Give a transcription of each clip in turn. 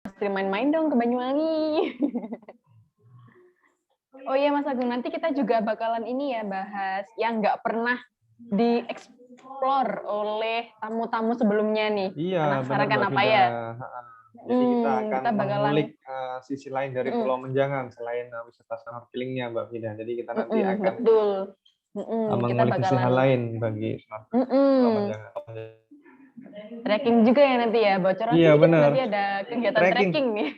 Mastri main-main dong ke Banyuwangi. Oh iya Mas Agung, nanti kita juga bakalan ini ya bahas yang nggak pernah dieksplor oleh tamu-tamu sebelumnya nih. Iya, benar Penasaran kan Mbak apa Vida. ya? Jadi kita akan Kita bakalan mengulik sisi lain dari mm-mm, Pulau Menjangan selain wisata snorkelingnya Mbak Vida. Jadi kita nanti akan betul. Kita mengulik sisi hal bakalan lain bagi snorkeling Pulau mm-mm, Menjangan. trekking juga ya nanti ya. Bocoran Iya, sedikit benar. berarti ada kegiatan Trekking. trekking nih.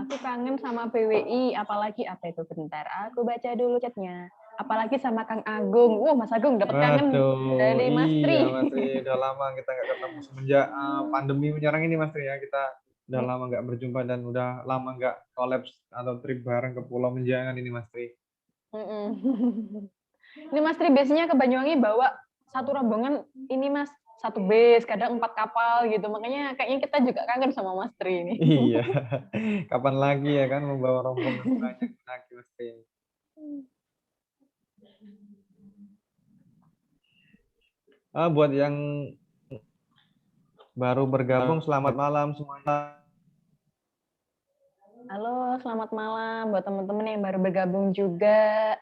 Aku kangen sama PWI, apalagi apa itu bentar. Aku baca dulu chatnya. Apalagi sama Kang Agung. Mas Agung dapat kangen Waduh, dari Mas iya Tri. Mas Tri, udah lama kita nggak ketemu semenjak pandemi menyerang ini Mas Tri ya. Kita udah lama nggak berjumpa dan udah lama nggak kolaps atau trip bareng ke Pulau Menjangan ini Mas Tri. Ini Mas Tri biasanya ke Banyuwangi bawa satu rombongan ini Mas, satu bus, kadang 4 kapal gitu. Makanya kayaknya kita juga kangen sama Mas Tri ini. Iya, kapan lagi ya kan membawa rombongan banyak lagi Mas Tri. Buat yang baru bergabung, selamat malam semuanya. Halo, selamat malam buat teman-teman yang baru bergabung juga.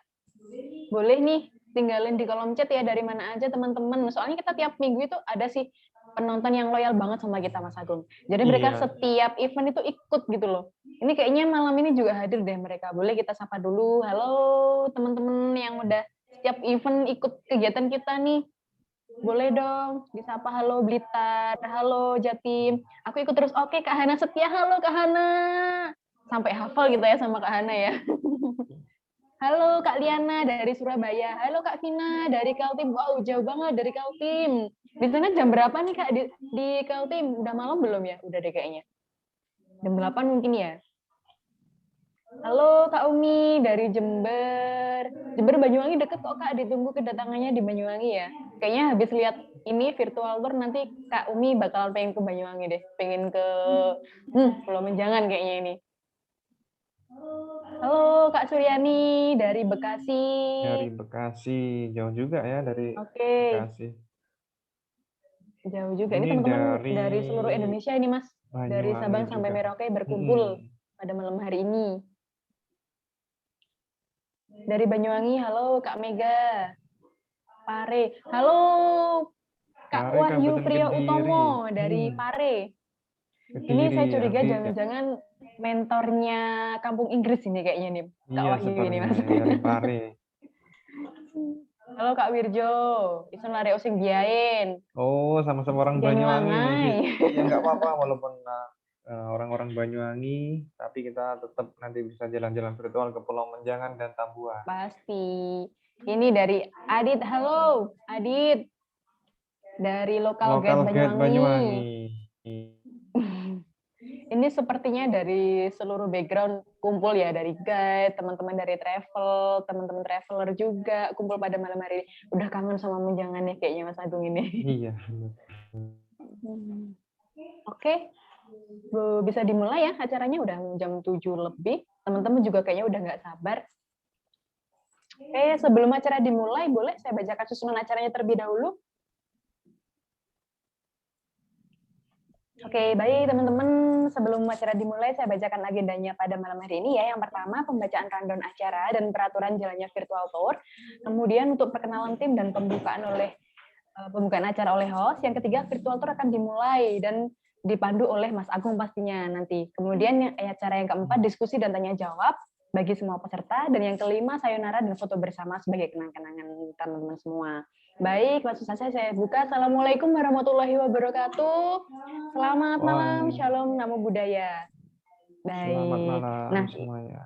Boleh nih tinggalin di kolom chat ya dari mana aja teman-teman. Soalnya kita tiap minggu itu ada sih penonton yang loyal banget sama kita Mas Agung. Jadi mereka Iya. setiap event itu ikut gitu loh. Ini kayaknya malam ini juga hadir deh mereka. Boleh kita sapa dulu. Halo teman-teman yang udah setiap event ikut kegiatan kita nih. Boleh dong disapa. Halo Blitar, halo Jatim. Aku ikut terus. Oke Kak Hana Setia, halo Kak Hana. Sampai hafal gitu ya sama Kak Hana ya. Halo Kak Liana dari Surabaya. Halo Kak Vina dari Kaltim. Wow, jauh banget dari Kaltim. Di sana jam berapa nih Kak di Kaltim? Udah malam belum ya? Udah deh kayaknya. Jam 8 mungkin ya. Halo Kak Umi dari Jember. Jember Banyuwangi deket kok Kak, ditunggu kedatangannya di Banyuwangi ya. Kayaknya habis lihat ini virtual tour nanti Kak Umi bakalan pengen ke Banyuwangi deh. Pengen ke Pulau Menjangan kayaknya ini. Halo Kak Suryani dari Bekasi. Dari Bekasi, jauh juga ya dari Oke, Bekasi. jauh juga. Ini Ini teman-teman dari dari seluruh Indonesia ini Mas. Dari Banyuwangi Sabang sampai juga. Merauke berkumpul pada malam hari ini. Dari Banyuwangi, halo Kak Mega. Pare. Halo Kak Pare Wahyu Kabupaten Priya Kediri. Utomo dari Pare. Ini Kediri, saya curiga Ardi. jangan-jangan mentornya Kampung Inggris ini kayaknya nih, Kak Iya, Wahyu ini sepertinya Mas. yang dari Pare. Halo Kak Wirjo, isun lari osing biain. Oh, sama-sama orang Jangan Banyuwangi nih. nyuangai. Iya, nggak apa-apa walaupun orang-orang Banyuwangi, tapi kita tetap nanti bisa jalan-jalan virtual ke Pulau Menjangan dan Tambuah. Pasti. Ini dari Adit. Halo, Adit. Dari Local Guide Local Guide Banyuwangi. Banyuwangi. Ini sepertinya dari seluruh background kumpul ya, dari guide, teman-teman dari travel, teman-teman traveler juga kumpul pada malam hari ini. Udah kangen sama Menjangan ya kayaknya Mas Agung ini. Iya. Oke, bisa dimulai ya acaranya, udah jam 7 lebih. Teman-teman juga kayaknya udah nggak sabar. Oke, sebelum acara dimulai, boleh saya bacakan susunan acaranya terlebih dahulu? Oke, baik teman-teman. Sebelum acara dimulai, saya bacakan agendanya pada malam hari ini ya. Yang pertama, pembacaan rundown acara dan peraturan jalannya virtual tour. Kemudian untuk perkenalan tim dan pembukaan acara oleh host. Yang ketiga, virtual tour akan dimulai dan dipandu oleh Mas Agung pastinya nanti. Kemudian acara yang keempat, diskusi dan tanya jawab bagi semua peserta. Dan yang kelima, sayonara dan foto bersama sebagai kenang-kenangan teman-teman semua. Baik, langsung saja saya buka. Assalamualaikum warahmatullahi wabarakatuh. Selamat malam, shalom, namo buddhaya. Baik. Selamat malam semuanya.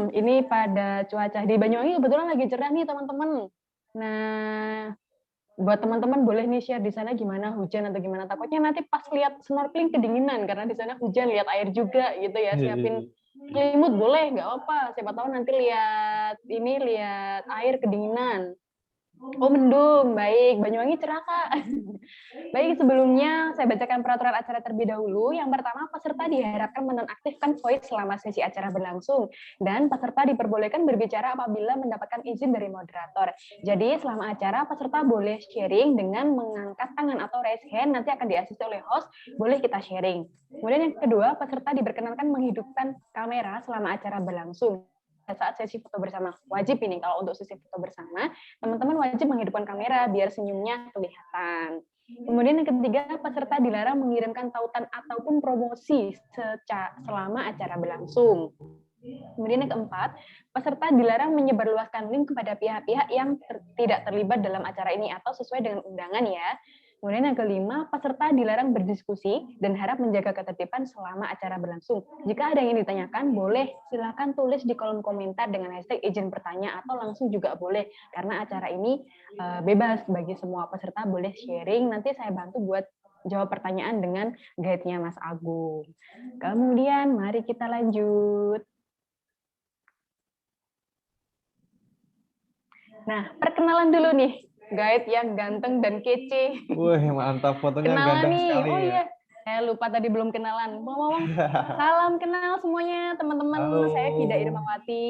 Ini pada cuaca di Banyuwangi kebetulan lagi cerah nih teman-teman. Nah, buat teman-teman boleh nih share di sana gimana hujan atau gimana, takutnya nanti pas lihat snorkeling kedinginan karena di sana hujan, lihat air juga gitu ya. Siapin selimut boleh, nggak apa, siapa tahu nanti lihat air kedinginan. Oh, mendung. Baik, Banyuwangi cerah, Kak. Baik, sebelumnya saya bacakan peraturan acara terlebih dahulu. Yang pertama, peserta diharapkan menonaktifkan voice selama sesi acara berlangsung. Dan peserta diperbolehkan berbicara apabila mendapatkan izin dari moderator. Jadi, selama acara, peserta boleh sharing dengan mengangkat tangan atau raise hand, nanti akan diasisi oleh host, boleh kita sharing. Kemudian yang kedua, peserta diperkenankan menghidupkan kamera selama acara berlangsung. Saat sesi foto bersama, wajib ini kalau untuk sesi foto bersama, teman-teman wajib menghidupkan kamera biar senyumnya kelihatan. Kemudian yang ketiga, peserta dilarang mengirimkan tautan ataupun promosi selama acara berlangsung. Kemudian yang keempat, peserta dilarang menyebarluaskan link kepada pihak-pihak yang tidak terlibat dalam acara ini atau sesuai dengan undangan ya. Kemudian yang kelima, peserta dilarang berdiskusi dan harap menjaga ketertiban selama acara berlangsung. Jika ada yang ditanyakan, boleh silakan tulis di kolom komentar dengan hashtag izin bertanya atau langsung juga boleh. Karena acara ini bebas bagi semua peserta, boleh sharing. Nanti saya bantu buat jawab pertanyaan dengan guide-nya Mas Agung. Kemudian mari kita lanjut. Nah, perkenalan dulu nih, guide yang ganteng dan kece. Wah, mantap, fotonya Kenalan ganteng nih, sekali oh ya. iya, saya lupa tadi belum kenalan. Salam kenal semuanya teman-teman. Saya Vida Halo. Irmawati,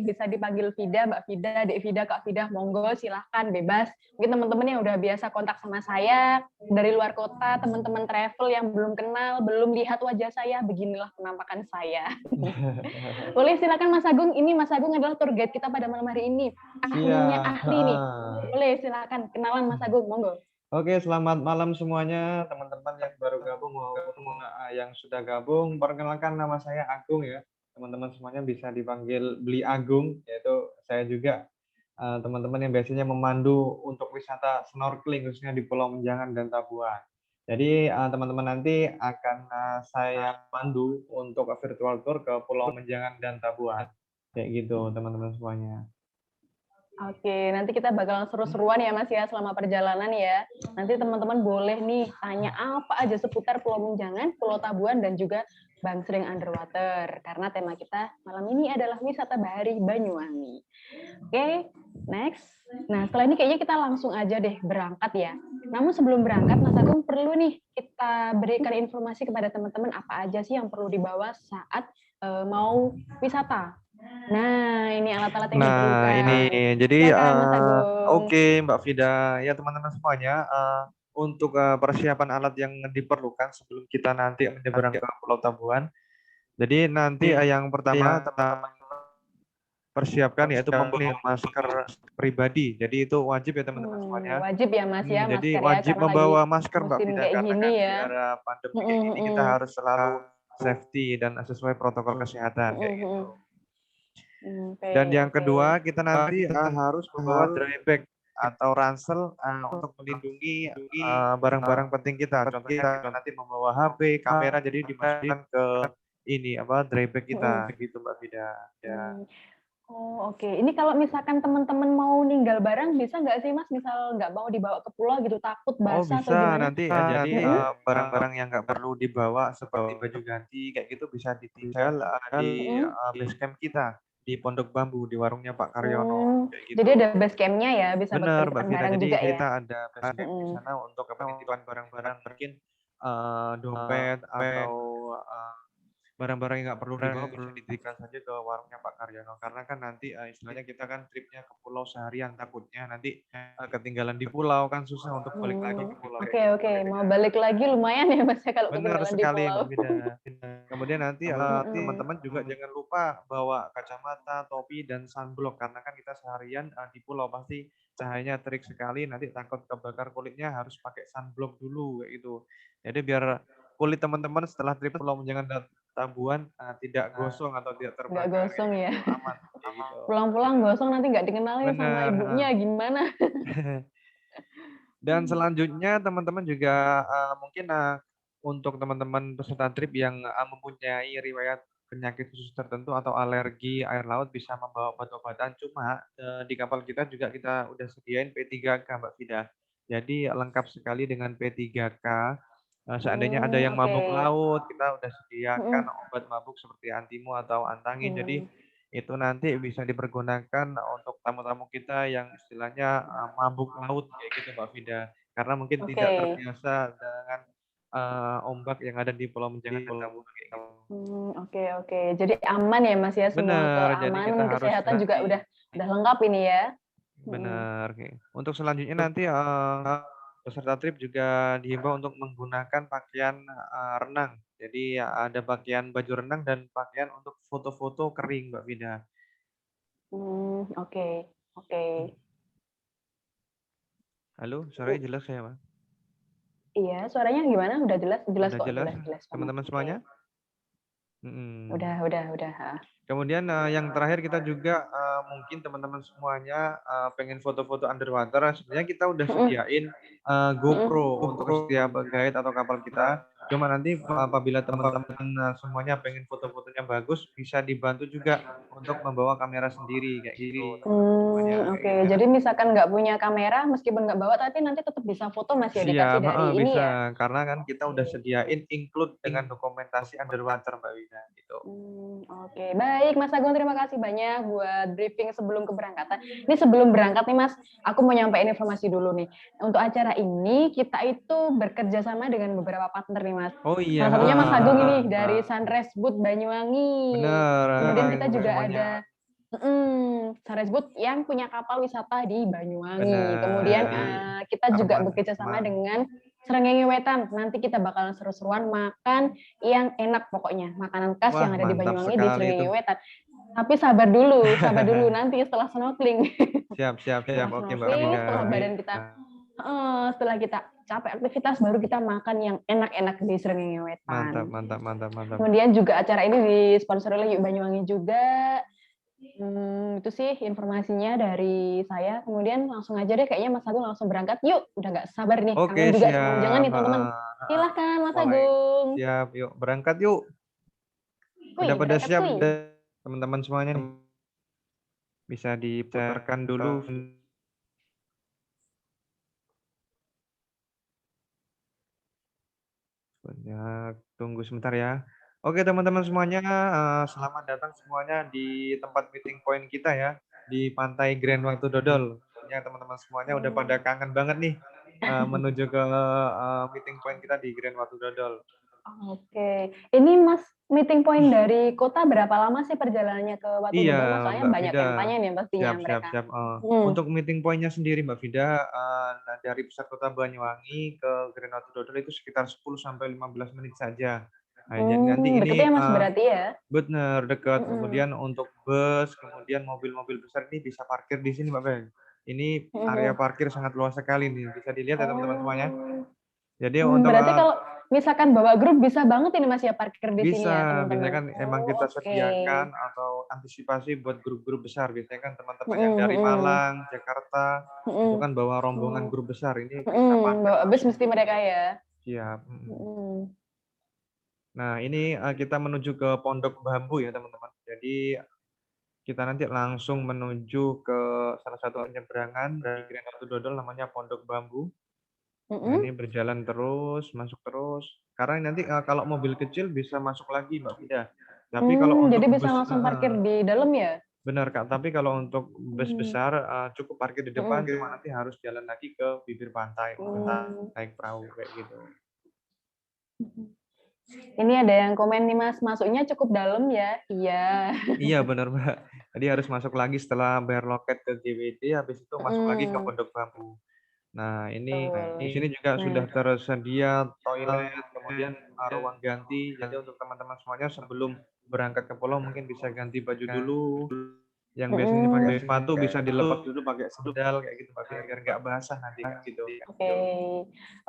bisa dipanggil Vida, Mbak Vida, Dek Vida, Kak Vida, monggo silahkan bebas. Mungkin teman-teman yang udah biasa kontak sama saya dari luar kota, teman-teman travel yang belum kenal, belum lihat wajah saya, beginilah penampakan saya. Boleh silakan Mas Agung, ini Mas Agung adalah tour guide kita pada malam hari ini. Ahlinya Siap. ahli nih. Boleh silakan kenalan Mas Agung, monggo. Oke, selamat malam semuanya, teman-teman yang baru gabung maupun yang sudah gabung. Perkenalkan, nama saya Agung ya. Teman-teman semuanya bisa dipanggil Beli Agung, yaitu saya juga teman-teman yang biasanya memandu untuk wisata snorkeling khususnya di Pulau Menjangan dan Tabuan. Jadi teman-teman nanti akan saya pandu untuk virtual tour ke Pulau Menjangan dan Tabuan. Kayak gitu, teman-teman semuanya. Oke, nanti kita bakalan seru-seruan ya Mas ya selama perjalanan ya. Nanti teman-teman boleh nih tanya apa aja seputar Pulau Menjangan, Pulau Tabuan, dan juga Bangsering Underwater. Karena tema kita malam ini adalah wisata bahari Banyuwangi. Oke, next. Nah, setelah ini kayaknya kita langsung aja deh berangkat ya. Namun sebelum berangkat, Mas Agung perlu nih kita berikan informasi kepada teman-teman apa aja sih yang perlu dibawa saat mau wisata. Nah, ini alat-alat yang Nah, diperlukan. ini jadi Silakan Mas Agung. oke Mbak Vida, ya teman-teman semuanya, untuk persiapan alat yang diperlukan sebelum kita nanti menyeberang ke Pulau Tabuan. Jadi nanti yang pertama teman-teman persiapkan yaitu membeli masker pribadi. Jadi itu wajib ya teman-teman semuanya. Wajib ya Mas ya, Jadi masker ya, wajib karena lagi membawa masker Mbak musim Vida kayak karena gini kan di ya. era pandemi kayak gini kita harus selalu safety dan sesuai protokol kesehatan kayak gitu. Oke, Dan yang oke. kedua, kita nanti harus membawa dry bag atau ransel untuk melindungi barang-barang penting kita. Contohnya kita nanti membawa HP, kamera, jadi dimasukkan ke ini apa dry bag kita, gitu Mbak Vida. Ya. Oh, oke. Ini kalau misalkan teman-teman mau ninggal barang, bisa nggak sih Mas? Misal nggak mau dibawa ke pulau gitu, takut Oh basah atau bisa gimana? nanti jadi barang-barang yang nggak perlu dibawa seperti baju ganti kayak gitu bisa ditinggal di base camp kita di Pondok Bambu di warungnya Pak Karyono kayak Jadi gitu. ada base camp-nya ya, bisa buat Benar, Mbak penitipan Vina. barang Jadi juga ya? kita ada base camp di sana untuk penitipan barang-barang mungkin dompet atau barang-barang yang nggak perlu dibawa bisa dititipkan saja ke warungnya Pak Karyono. Karena kan nanti istilahnya kita kan tripnya ke pulau seharian, takutnya nanti ketinggalan di pulau kan susah untuk balik lagi ke pulau kayak gitu. Oke. Mau balik lagi lumayan ya Mas ya kalau Benar ketinggalan di sekali pulau. Mbak Vida. Kemudian nanti teman-teman juga jangan lupa bawa kacamata, topi, dan sunblock karena kan kita seharian di pulau pasti cahayanya terik sekali, nanti takut kebakar kulitnya harus pakai sunblock dulu kayak gitu. Jadi biar kulit teman-teman setelah trip Pulau Menjangan dan Tabuan tidak gosong atau tidak Nggak terbakar kayak gosong ya. gitu, aman kayak gitu. Pulang-pulang gosong nanti nggak dikenalin sama Benar. ibunya gimana? Dan selanjutnya teman-teman juga mungkin untuk teman-teman peserta trip yang mempunyai riwayat penyakit khusus tertentu atau alergi air laut bisa membawa obat-obatan. Cuma di kapal kita juga kita udah sediain P3K Mbak Vida. Jadi lengkap sekali dengan P3K. Seandainya ada yang mabuk laut, kita udah sediakan obat mabuk seperti antimo atau antangin. Jadi itu nanti bisa dipergunakan untuk tamu-tamu kita yang istilahnya mabuk laut kayak gitu Mbak Vida. Karena mungkin tidak Oke. terbiasa dengan ombak yang ada di Pulau Menjangan dan Tambungan kayak gitu. Oke, oke. Jadi aman ya Mas ya, semua Bener, jadi kita keamanan, harus kesehatan juga udah lengkap ini ya. Mm. bener. Untuk selanjutnya nanti peserta trip juga dihimbau untuk menggunakan pakaian renang. Jadi ya, ada pakaian baju renang dan pakaian untuk foto-foto kering Mbak Vida. Oke, oke. Halo, suaranya jelas ya Mas? Iya, suaranya gimana? Udah jelas? Jelas Udah kok, jelas jelas banget. teman-teman Oke. semuanya? Mm-mm. Udah. Kemudian yang terakhir kita juga mungkin teman-teman semuanya pengen foto-foto underwater. Sebenarnya kita udah sediain GoPro untuk setiap guide atau kapal kita. Cuma nanti apabila teman-teman semuanya pengen foto-fotonya bagus, bisa dibantu juga untuk membawa kamera sendiri kayak gitu teman-teman semuanya. Oke. Jadi misalkan nggak punya kamera, meskipun nggak bawa, tapi nanti tetap bisa foto Mas ya, dikasih Siap, dari ini ya. bisa. Karena kan kita udah sediain include dengan dokumentasi underwater Mbak Wina gitu. Oke, baik Mas Agung, terima kasih banyak buat briefing sebelum keberangkatan. Ini sebelum berangkat nih Mas, aku mau nyampein informasi dulu nih. Untuk acara ini kita itu bekerja sama dengan beberapa partner nih Mas. Oh iya, Salah satunya Mas Agung ini dari Sunrise Boot Banyuwangi. bener. Kemudian kita Teman-teman juga semuanya. ada Sunrise Boot yang punya kapal wisata di Banyuwangi. Benar. Kemudian Jadi kita juga aman. bekerja sama dengan Srengenge Wetan. Nanti kita bakalan seru-seruan makan yang enak pokoknya. Makanan khas Wah, yang ada di mantap Banyuwangi di sekali itu. Srengenge Wetan. Tapi sabar dulu nanti setelah snorkeling. Siap. Setelah Oke, Mbak snorkeling, Vida. setelah kita capek aktivitas, baru kita makan yang enak-enak di Srengenge Wetan. Mantap. Kemudian juga acara ini disponsori oleh Yuk Banyuwangi juga. Itu sih informasinya dari saya. Kemudian langsung aja deh, kayaknya Mas Agung langsung berangkat. Yuk, udah nggak sabar nih. Oke, Kangen juga sama siap. jangan nih teman-teman. Silahkan Mas Agung. Siap, yuk berangkat yuk. Udah pada Berangkat siap kuy. teman-teman semuanya nih. Bisa diputarkan dulu. Banyak, tunggu sebentar ya. Oke teman-teman semuanya, selamat datang semuanya di tempat meeting point kita ya, di Pantai Grand Watu Dodol. Ya teman-teman semuanya udah pada kangen banget nih menuju ke meeting point kita di Grand Watu Dodol. Oke, ini Mas meeting point dari kota berapa lama sih perjalanannya ke Watu Iya, Dodol? Mas, soalnya Mbak banyak Vida. yang tanya nih pastinya mereka. Siap. Untuk meeting point-nya sendiri, Mbak Vida, dari pusat kota Banyuwangi ke Grand Watu Dodol itu sekitar 10 sampai 15 menit saja. Nah, jadi nanti Deket ini ya Mas berarti ya? benar dekat. Kemudian untuk bus, kemudian mobil-mobil besar ini bisa parkir di sini, Mbak Vida. Ini area parkir sangat luas sekali nih, bisa dilihat ya teman-teman semuanya. Jadi untuk berarti kalau misalkan bawa grup bisa banget ini Mas ya parkir di sini ya biasanya teman-teman. kan emang kita sediakan atau antisipasi buat grup-grup besar. Biasanya kan teman-teman yang dari Malang, Jakarta, itu kan bawa rombongan grup besar. Ini bisa parkir bawa bus langsung. mesti mereka ya. Siap. Nah, ini kita menuju ke Pondok Bambu ya teman-teman. Jadi kita nanti langsung menuju ke salah satu penyeberangan dari Grand Watu Dodol namanya Pondok Bambu. Nah, ini berjalan terus, masuk terus. Karena nanti kalau mobil kecil bisa masuk lagi, Mbak Vida. Tapi kalau untuk jadi bisa bus, langsung parkir di dalam ya? benar Kak. Tapi kalau untuk bus besar cukup parkir di depan, cuma nanti harus jalan lagi ke bibir pantai, naik perahu kayak gitu. Ini ada yang komen nih Mas, masuknya cukup dalam ya? Iya. Iya benar Mbak. Jadi harus masuk lagi setelah bayar loket ke GWD, habis itu masuk lagi ke Pondok Bambu. Nah, ini di sini juga sudah tersedia toilet, kemudian ruang ganti. Jadi untuk teman-teman semuanya sebelum berangkat ke pulau mungkin bisa ganti baju dulu. Yang biasanya pakai sepatu bisa dilepas dulu pakai sendal kayak gitu biar nggak basah nanti gitu. Oke.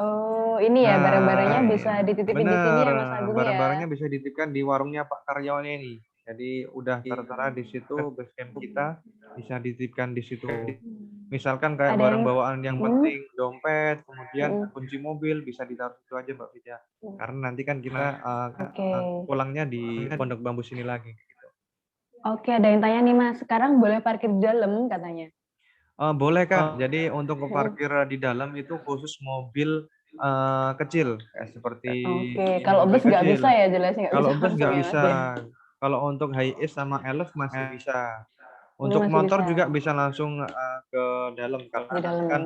Oh, ini ya barang-barangnya bisa dititipin di sini ya Mas Agung ya. Barang-barangnya bisa dititipkan di warungnya Pak karyawannya ini. Jadi udah tertera di situ base camp kita, bisa dititipkan di situ. Misalkan kayak barang bawaan yang penting, dompet, kemudian kunci mobil bisa ditaruh situ aja Mbak Vida. Karena nanti kan kita pulangnya di Pondok Bambu sini lagi. Gitu. Oke, ada yang tanya nih Mas, sekarang boleh parkir di dalam katanya? Boleh Kak. Jadi untuk parkir di dalam itu khusus mobil kecil, kayak seperti Oke, kalau bus nggak bisa ya jelasnya. Kalau bus nggak bisa. Kalau untuk Hiace sama Elf masih bisa. Ini Untuk masih motor bisa juga bisa langsung, ke dalam di karena nanti dalam. kan,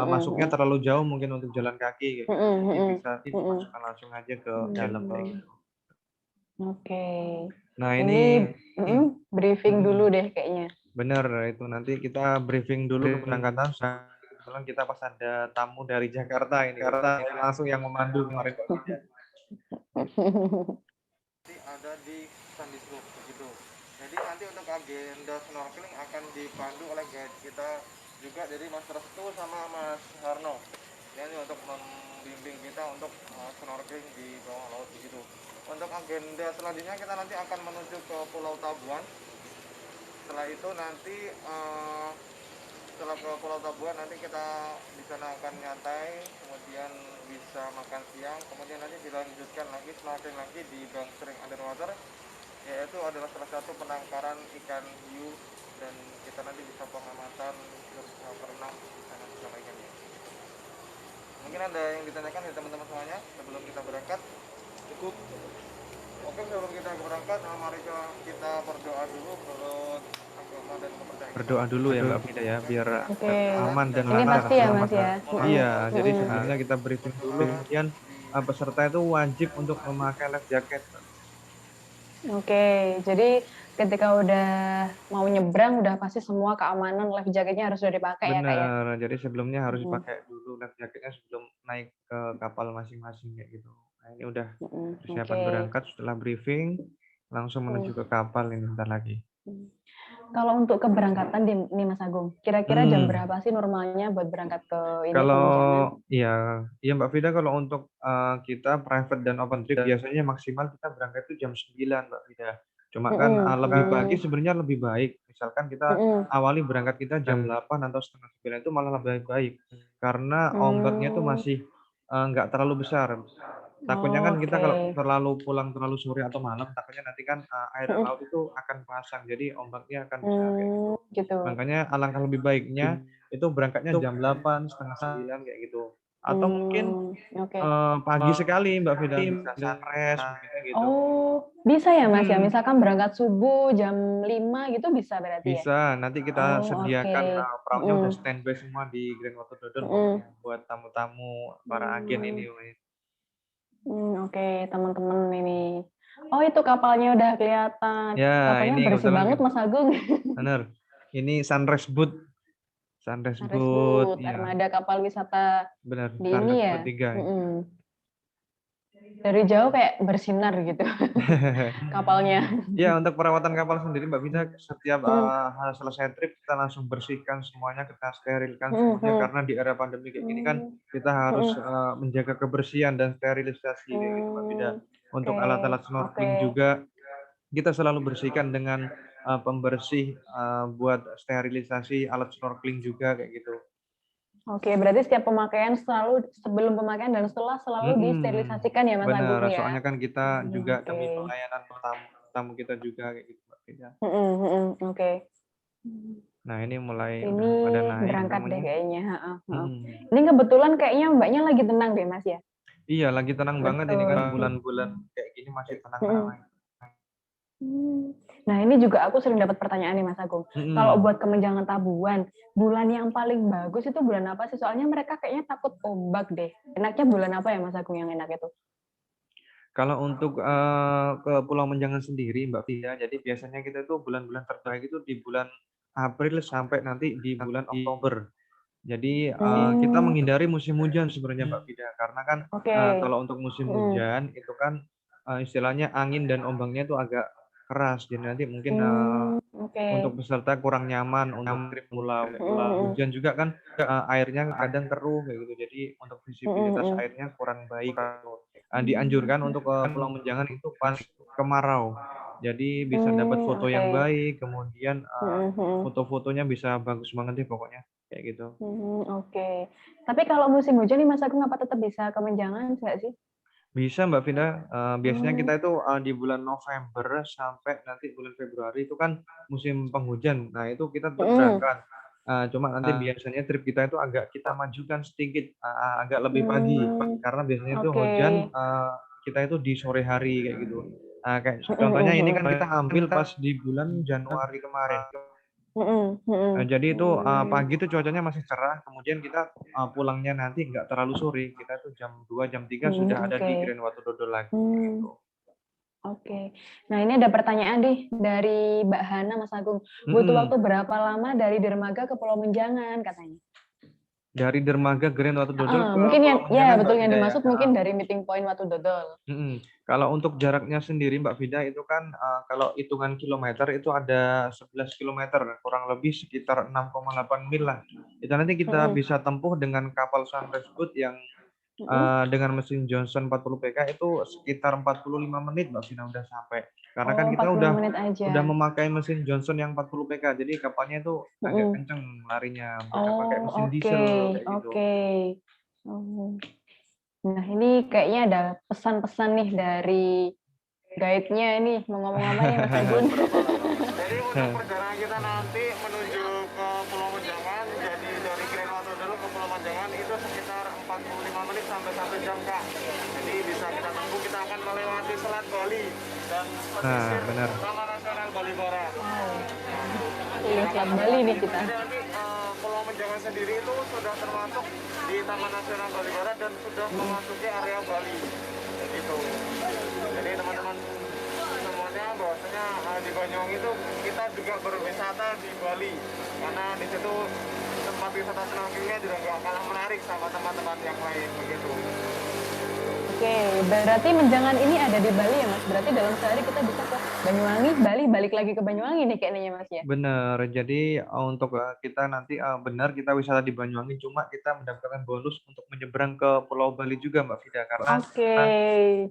masuknya Mm-mm, terlalu jauh mungkin untuk jalan kaki kayak gitu. mm-mm, Jadi mm-mm, bisa mm-mm. dimasukkan langsung aja ke dalam kayak Hmm, gitu. oke. Nah ini Ini briefing mhm, dulu deh kayaknya. bener itu nanti kita briefing dulu keberangkatan, kebetulan kita pas ada tamu dari Jakarta ini langsung yang memandu kemarin Mbak Vida. Nanti ada di Sandisbrook begitu. Jadi nanti untuk agenda snorkeling akan dipandu oleh guide kita juga dari Mas Restu sama Mas Harno. Ini untuk membimbing kita untuk snorkeling di bawah laut begitu. Untuk agenda selanjutnya kita nanti akan menuju ke Pulau Tabuan. Setelah itu nanti setelah ke Pulau Tabuan nanti kita di sana akan nyantai, kemudian bisa makan siang, kemudian nanti dilanjutkan lagi snorkeling lagi di Bangsering Underwater, yaitu adalah salah satu penangkaran ikan hiu dan kita nanti bisa pengamatan berenang di sana bersama ikan hiu. Mungkin ada yang ditanyakan dari teman-teman semuanya sebelum kita berangkat? Cukup. Oke, sebelum kita berangkat, mari kita berdoa dulu menurut agama dan kepercayaan. Berdoa dulu ya Mbak Vida ya, biar Oke. aman dan Ini lancar. pasti ya Mas ya. Iya, jadi Mm-mm. sebelumnya kita briefing dulu, kemudian peserta itu wajib untuk memakai life jacket. Oke, jadi ketika udah mau nyebrang udah pasti semua keamanan life jacketnya harus sudah dipakai ya Kak ya. Bener, jadi sebelumnya harus Mm-mm, dipakai dulu life jacketnya sebelum naik ke kapal masing-masing kayak gitu. Nah ini udah mm-mm. persiapan Oke. berangkat setelah briefing, langsung menuju ke kapal ini bentar lagi. Kalau untuk keberangkatan nih Mas Agung, kira-kira jam Hmm. berapa sih normalnya buat berangkat ke ini Kalau pemenjangan? iya Mbak Vida, kalau untuk kita private dan open trip biasanya maksimal kita berangkat itu jam 9 Mbak Vida. Cuma kan Mm-mm, lebih pagi mm-mm, sebenarnya lebih baik. Misalkan kita mm-mm, awali berangkat kita jam 8 atau setengah 9 itu malah lebih baik. Karena ombaknya itu mm. masih nggak terlalu besar. Takutnya Oh, kan kita kalau oke. terlalu pulang terlalu sore atau malam, takutnya nanti kan air Mm-mm, laut itu akan pasang, jadi ombaknya akan besar kayak gitu. gitu. Makanya alangkah lebih baiknya itu berangkatnya jam 8, setengah 9 kayak gitu. Atau mungkin Oke. pagi sekali Mbak Vida, bisa sunrise mungkin kayak gitu. Oh, bisa ya Mas ya? Mhm, Misalkan berangkat subuh jam 5 gitu bisa berarti ya? bisa. Nanti kita Oh, oke. sediakan perahunya udah Mm-mm, standby semua di Grand Water Dodon mm-mm. pokoknya buat tamu-tamu para agen Hmm, ini. oke, teman-teman ini. Oh, itu kapalnya udah kelihatan. Ya, Kapalnya ini bersih kebetulan banget Mas Agung. bener. Ini sunrise boat. Sunrise Harus boat, Boot, iya. armada kapal wisata Benar, di ini sunrise ya. boat 3. Mm-mm. Dari jauh kayak bersinar gitu kapalnya. Ya, untuk perawatan kapal sendiri Mbak Vina, setiap Mm, selesai trip kita langsung bersihkan semuanya, kita sterilkan mm, semuanya mm, karena di era pandemi kayak gini kan mm, kita harus mm, menjaga kebersihan dan sterilisasi kayak gitu Mbak Vida. Untuk oke, alat-alat oke. snorkeling juga kita selalu bersihkan dengan pembersih buat sterilisasi alat snorkeling juga kayak gitu. Oke, berarti setiap pemakaian selalu sebelum pemakaian dan setelah selalu disterilisasikan ya Mas Bener, Agung ya. soalnya kan kita juga Oke. demi pelayanan tamu kita juga kayak gitu Mbak Vida. Oke. Nah ini mulai Ini udah pada naik berangkat deh semuanya. kayaknya. Ha, ha. Hmm. Ini kebetulan kayaknya mbaknya lagi tenang deh Mas ya. Iya, lagi tenang banget ini kan Betul. bulan-bulan kayak gini masih tenang-tenang Mm-mm. aja. Nah, ini juga aku sering dapat pertanyaan nih, Mas Agung. Kalau Mhm. buat Kemenjangan Tabuan, bulan yang paling bagus itu bulan apa sih? Soalnya mereka kayaknya takut ombak deh. Enaknya bulan apa ya, Mas Agung, yang enak itu? Kalau untuk ke Pulau Menjangan sendiri, Mbak Via, jadi biasanya kita tuh bulan-bulan terbaik itu di bulan April sampai nanti di bulan Oktober. Jadi kita Hmm, menghindari musim hujan sebenarnya Mbak Vida, karena kan oke. kalau untuk musim Hmm, hujan itu kan istilahnya angin dan ombaknya itu agak keras, jadi nanti mungkin oke. untuk peserta kurang nyaman untuk trip pulau kayak gitu. Hmm, Hujan juga kan airnya kadang keruh kayak gitu. Jadi untuk visibilitas hmm, airnya kurang baik gitu. Dianjurkan untuk ke Pulau Menjangan itu pas kemarau. Jadi bisa dapat foto oke. yang baik, kemudian Hmm. foto-fotonya bisa bagus banget deh pokoknya kayak gitu. Oke. Tapi kalau musim hujan nih, Mas Agung apa tetap bisa Kemenjangan nggak sih? Bisa Mbak Vina, biasanya Hmm, kita itu di bulan November sampai nanti bulan Februari itu kan musim penghujan. Nah itu kita tetap hmm, berangkat. Cuma nanti biasanya trip kita itu agak kita majukan sedikit, agak lebih pagi. hmm, Karena biasanya itu oke. hujan kita itu di sore hari kayak gitu. Kayak contohnya ini kan kita ambil pas di bulan Januari kemarin. Jadi itu pagi itu cuacanya masih cerah, kemudian kita pulangnya nanti nggak terlalu sore, kita tuh jam 2, jam 3 sudah ada di Oke. Grand Watu Dodol lagi. Hmm, Gitu. Oke. Nah, ini ada pertanyaan nih dari Mbak Hana, Mas Agung. Butuh waktu berapa lama dari dermaga ke Pulau Menjangan katanya? Dari dermaga Grand Watu Dodol ke Mungkin Pulau ya Menjangan, Mbak betul yang Vida ya. dimaksud mungkin dari meeting point Watu Dodol. Kalau untuk jaraknya sendiri Mbak Vida itu kan kalau hitungan kilometer itu ada 11 kilometer, kurang lebih sekitar 6,8 mil lah. Itu nanti kita bisa tempuh dengan kapal Sunrise Boat yang dengan mesin Johnson 40 PK itu sekitar 45 menit Mbak Vina udah sampai. Karena kan Oh, kita 45 menit aja. udah memakai mesin Johnson yang 40 PK, jadi kapalnya itu agak kenceng larinya, bukan pakai mesin diesel kayak gitu. Oh. Nah, ini kayaknya ada pesan-pesan nih dari guide-nya ini. Mau ngomong apa nih Mas Agun? Jadi untuk perjalanan kita nanti menuju ke Pulau Menjangan, jadi dari Grand Watu Dodol ke Pulau Menjangan itu sekitar 45 menit sampai 1 jam Kak. Jadi bisa kita tempuh, kita akan melewati Selat Bali dan pesisir Taman Nasional Bali Barat. Selat Bali nih kita. Jadi nanti Pulau Menjangan sendiri itu sudah termasuk di Taman Nasional Bali Barat dan sudah memasuki area Bali. Gitu. Jadi teman-teman semuanya bahwasanya di Banyuwangi itu kita juga berwisata di Bali karena di situ tempat wisata snorkelingnya juga nggak kalah menarik sama teman-teman yang lain begitu. Oke, berarti Menjangan ini ada di Bali ya Mas? Berarti dalam sehari kita bisa ke Banyuwangi, Bali, balik lagi ke Banyuwangi nih kayaknya Mas ya? Bener, jadi untuk kita nanti benar kita wisata di Banyuwangi, cuma kita mendapatkan bonus untuk menyeberang ke Pulau Bali juga Mbak Vida, karena